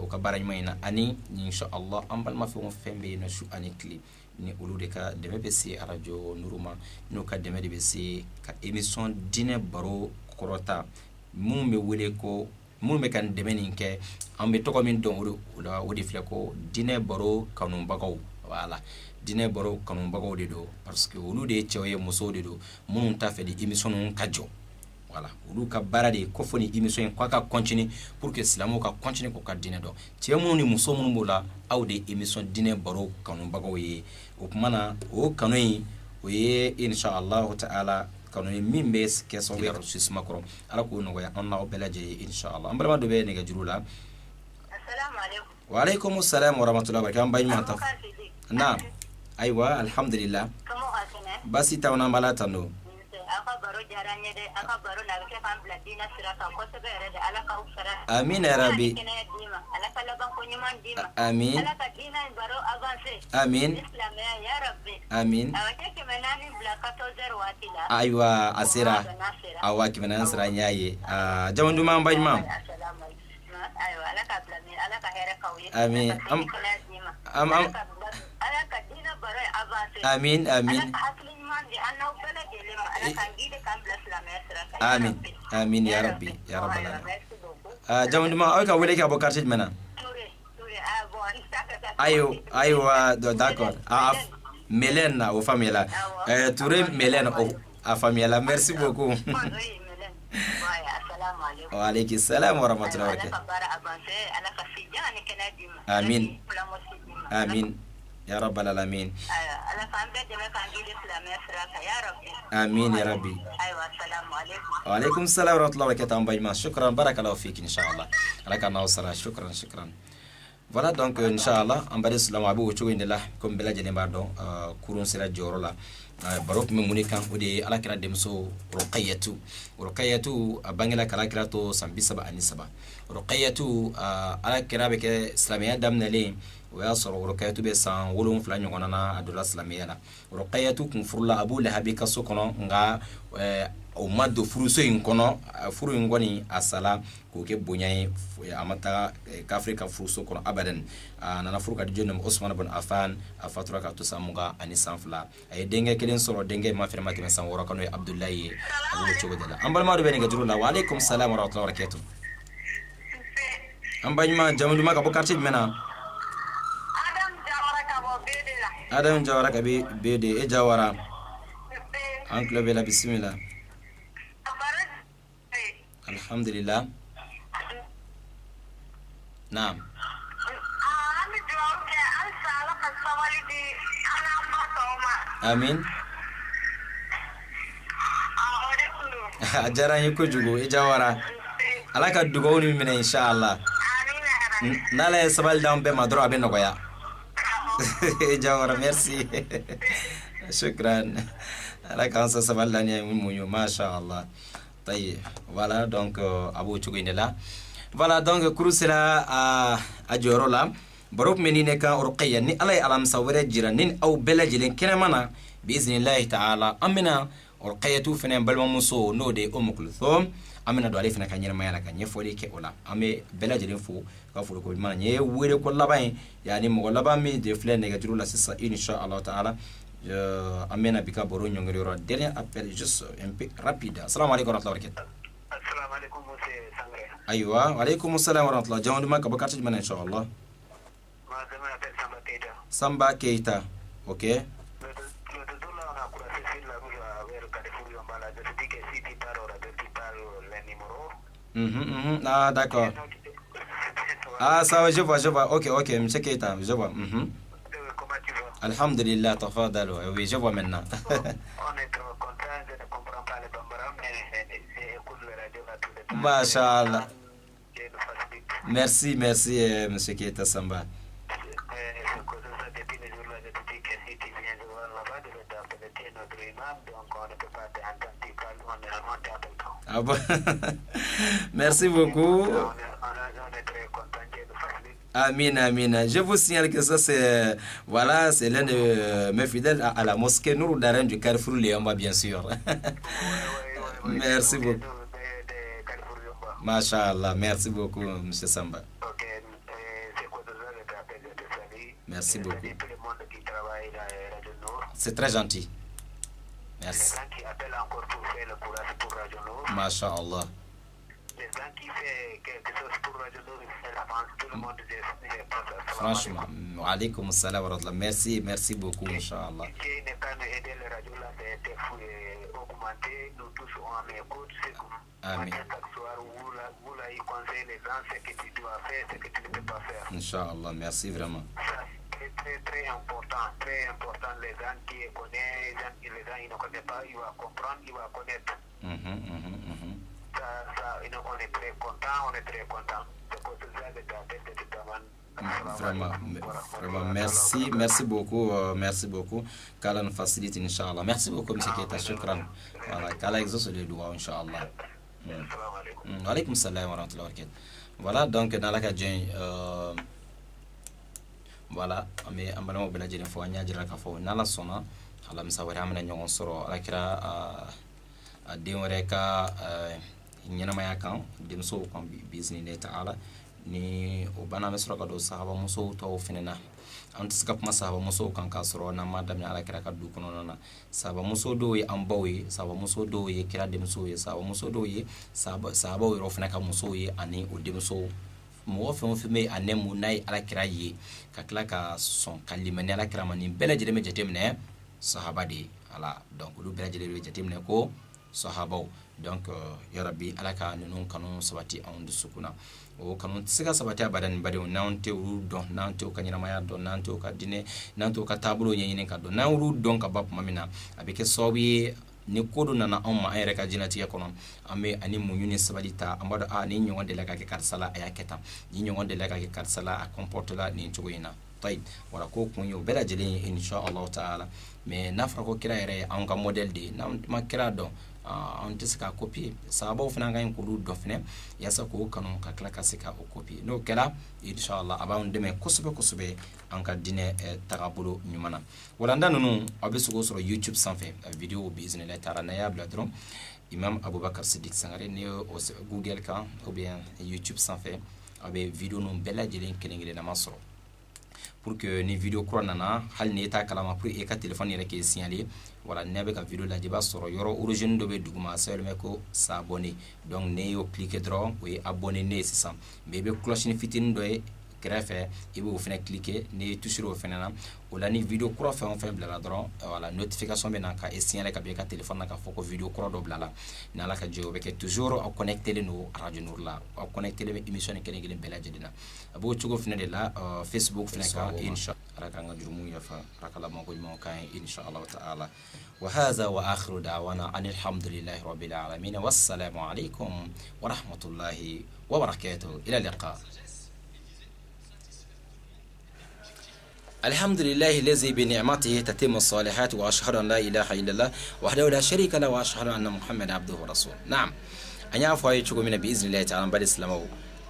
o ka baraj mayna ani Inch'Allah ambal ma fi on fembe no shu ani cli ni ulude ka deme be si radio nuruma no ka deme be si ka émission dîner baro korota mum be wele ko mum be kan deme ninke ambe to ko min don wodi fle ko dîner baro kanum bagaw voilà dîner baro kanum bagaw de do parce que ulude cewye muso de do mum ta fe di émission on kajo voilà ulu ka barade ko foni émission ko ka continuer pour que islamo ka continuer ko ka dîner do cewmu ni muso mun bola awde émission dîner baro kanum bagaw ye o kumana o kanoyi o ye Inch'Allah ta'ala kanoyi mimbe keso be rusisma koro ala ko no ya onna o belaje Inch'Allah ambalma do be ne ga jurula. Assalamu alaikum. Wa alaikum assalam wa rahmatullahi wa barakatuh bayma ta na aywa alhamdulillah Comment asene basi tawna malata no aka baro jaranye de aka baro na ke kan bladina sirata ko to bere de ala ka usara amin ya rabbi ala ka laban ko nyman dima amin ala ka dina baro avance amin islam ya rabbi amin awake ke menani blaka to zer watila aywa asira awaki menan sira nyaye jamandu ma bayma assalamu alaikum aywa ala ka bladina ala ka hera kawi amin am ala ka dina baro avance amin amin amin amin ya rabbi ya rabbal alamin jamandu ma o ka wele ka bo quartier mena ayo d'accord Mélène au famille Touré Mélène à famille merci beaucoup. Wa alaykum salam wa rahmatullahi wa barakatuh. Amin amin ya rabbal alamin amin ya rabbi. Wa alaykum salam wa rahmatullahi wa barakatuh bayma shukran barakallahu fik inshallah alaka nawsara shukran voilà donc Inch'Allah en bari salam abu chugo indela comme bela jene bardo kurun sira joro la barok me muni kan odi ala kira demso ruqayyatu abangela kala kira to sambi saba ani saba ruqayyatu ala kira be ke islamiya damna le wa yasru ruqayyatu be san wolum fla nyona na adula islamiya la ruqayyatu kun furla abu lahabi kasokono nga o maddo furuso in kono furu ngoni asala ko ke bonyay amata ka afrika furuso kono abadan nana furuka di jonne Osman ibn Affan afatura ka to samuga ani sanfla ay denge kelen soro denge ma firma ke san woro kano Abdullahi abu chogodala ambal ma do be ne ga jurula wa alaikum salam wa rahmatullahi wa barakatuh ambaj ma jamandu ma ka bo quartier mena adam jawara ka bo bedela Adam Jawara kabi bede e Jawara an kulo bela bismillah. Alhamdulillah. Naam. Amin. Ajaran yuko jugo e Jawara. Alaka dugo ni mina inshallah. Nala sabal down be madro abe nogoya. Jawara merci. Shukran. Alaka sa sabal lani munyo mashallah. Taïe. Voilà donc Abou Chouguindela. Voilà donc kurusela a jorola. Borok menine kan urqiya ni alay alam sawre jiranin aw belajilen kenemana biiznillah ta'ala amina urqiyatu fene balma muso no de Kulthum amina do alifna kan yirma yana kan yefoli ke ola ame belajilen fu ka fu ko man ye were ko laban yani mo laban mi de fle ne gajuru la sissa insha Allah ta'ala amina bika boro nyongri ro dernier appel juste un peu rapide. Assalamu alaykum wa rahmatullahi wa barakatuh. Assalamu alaykum monsieur Sangre. Aywa wa alaykum assalam wa rahmatullahi. Jawandu ma ka bakati man insha Allah. Je m'appelle Samba Keita. Samba Keita, ok. Le là, on a croisé sur la rue vers Carrefour Yombala. Je te dis que si tu parles les numéros. Ah, d'accord. Ah, ça va, je vois. Ok, monsieur Keita, je vois. Comment tu vas? Alhamdulillah, tafadalo. Oui, je vois maintenant. On est trop content, je ne comprends pas les bambara, mais j'écoute le radio là tout le temps. Masha'Allah. Merci, monsieur Keita Samba. Ah bon. Merci beaucoup. Amin. Je vous signale que ça c'est voilà, c'est l'un de mes fidèles à la mosquée Nourou Darren du Carrefour Léamba bien sûr. Merci beaucoup. Masha'Allah, merci beaucoup monsieur Samba. Merci beaucoup. C'est très gentil. Merci. Les gens qui appellent encore pour faire le courage pour Radio Nord. Masha'Allah. Les gens qui font quelque chose pour Radio Nord, ils font l'avance. Tout le monde dit. Franchement, wa alaykoum assalam wa rahmatullah. Merci beaucoup, Inch'Allah. Dieu n'est pas nous aider les radios là, c'est augmenter. Nous tous on écoute. Amen. Chaque soir, vous là, il conseille les gens ce que tu dois faire, ce que tu ne peux pas faire. Inch'Allah, merci vraiment. Ça, c'est très important. Les gens qui connaissent, les gens qui ne connaissent pas, ils vont comprendre, ils vont connaître. Ça, on est très content. C'est pour ça que tu as fait cette demande. Vraiment, merci beaucoup. Qu'Allah nous facilite, Inch'Allah. Merci beaucoup, M. Keita, shukran. Voilà, qu'Allah exauce les doigts, Inch'Allah. Alaykoum salam wa rahmatullahi wa barakatuh. Voilà, donc, dans la cadre, voilà, mais ambalamo bela jeni fo nya jira ka fo nala sona ala misawari amana nyon soro akira a diore ka nyana maya kan dimso kan bizni ne ta'ala ni o bana mesro ka do sahaba muso to finena antis ka kuma sahaba muso kan ka soro na madam ya ala kira ka du kono na sahaba muso do yi ambawi sahaba muso do yi kira dimso yi sahaba muso do yi sahaba wi rofna ka muso yi ani o dimso mo fɛn o fɛn bɛ a nɛmu n'a ye alakira ye ka tila ka sɔn ka limaniya alakira ma nin bɛɛ lajɛlen bɛ jateminɛ sahaba de ala donc olu bɛɛ lajɛlen bɛ jateminɛ ko sahabaw donc yarabi ala ka ninnu kanu sabati anw dusukun na o kanu tɛ se ka sabati abada nin badenw n'an tɛ olu dɔn n'an tɛ u ka ɲɛnamaya dɔn n'an tɛ u ka diinɛ n'an tɛ u ka taabolo ɲɛɲini ka dɔn n'an olu dɔn ka ban tuma min na a bɛ kɛ sababu ye ni kodo nana anw ma an yɛrɛ ka jinɛtigɛ kɔnɔ an bɛ ani muɲu ni sabali ta an b'a dɔn ni ɲɔgɔn delila ka kɛ karisa la a y'a kɛ tan ni ɲɔgɔn delila ka kɛ karisa la a comporte la nin cogo in na tayi wala ko kun ye o bɛɛ lajɛlen ye inshallah ta'ala mais n'a fɔra ko kira yɛrɛ ye anw ka modèle de ye n'an ma kira dɔn an tɛ se ka copier sahabaw fana ka ɲi k'olu dɔn fɛnɛ yaasa k'o kanu ka tila ka se ka o copier n'o kɛra inshallah a b'an dɛmɛ kosɛbɛ an ka diinɛ tagabolo ɲuman na walanda ninnu aw bɛ se k'o sɔrɔ YouTube sanfɛ vidéo biiznillah taala n'a y'a bila dɔrɔn Imam Abubakar Siddiq Sangare ni o Google kan ou bien YouTube sanfɛ a bɛ vidéo ninnu bɛɛ lajɛlen kelen-kelenna sɔrɔ pour que ni vidéo kura nana hali ni t'a kalama pour e ka téléphone yɛrɛ k'e signaler wala ne bɛ ka vidéo lajɛ i b'a sɔrɔ yɔrɔ origine dɔ bɛ duguma sɛbɛn ko s'abonner donc ne y'o cliquer dɔrɔn o ye abonné ne ye sisan mais i bɛ cloche fitinin dɔ ye kɛrɛfɛ i b'o fɛnɛ cliquer ni toucher o fɛnɛ na o la ni video kura fɛn o fɛn bila la dɔrɔn wala notification bɛ na ka signaler ka bɔ i ka téléphone na ka fɔ ko video kura dɔ bila la ni Ala ka jɛ o bɛ kɛ toujours aw connecté len don radio Nour la aw connecté len bɛ émission ni kelen kelen bɛɛ lajɛlen na a b'o cogo fɛnɛ de la Facebook fɛnɛ kan inshallah Ala k'an ka jurumu yafa Ala ka lamɔ ko ɲumanw k'an ye inshallah ta'ala وهذا وآخر دعوانا أن الحمد لله رب العالمين والسلام عليكم ورحمة الله وبركاته إلى اللقاء. الحمد لله الذي بنعمته تتم الصالحات وأشهد أن لا إله إلا الله وحده لا شريك له وأشهد أن محمد عبده ورسوله. نعم أن يعفو يشكو من بإذن الله تعالى بعد الإسلام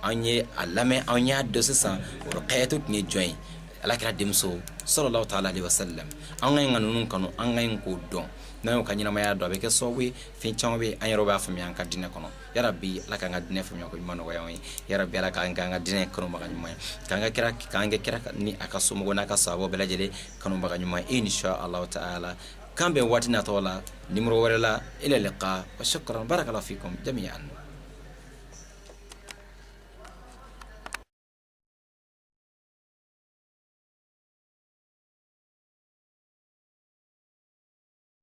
أن يعلم أن يدرس ورقيته نجوين alakira demso sallallahu ta'ala alaihi wasallam an ga nganun kanu an ga ko don na yo kanyina maya do be ke so we fin chan we an yoro ba fami an ka dine kono ya rabbi alaka nga dine fami ko mano wa ya rabbi alaka nga dine kono ba nyuma kanga kira ni aka so mo na ka sabo bela jele kono ba nyuma insha Allah ta'ala kambe watina tola nimro warela ila liqa wa shukran barakallahu fikum jami'an.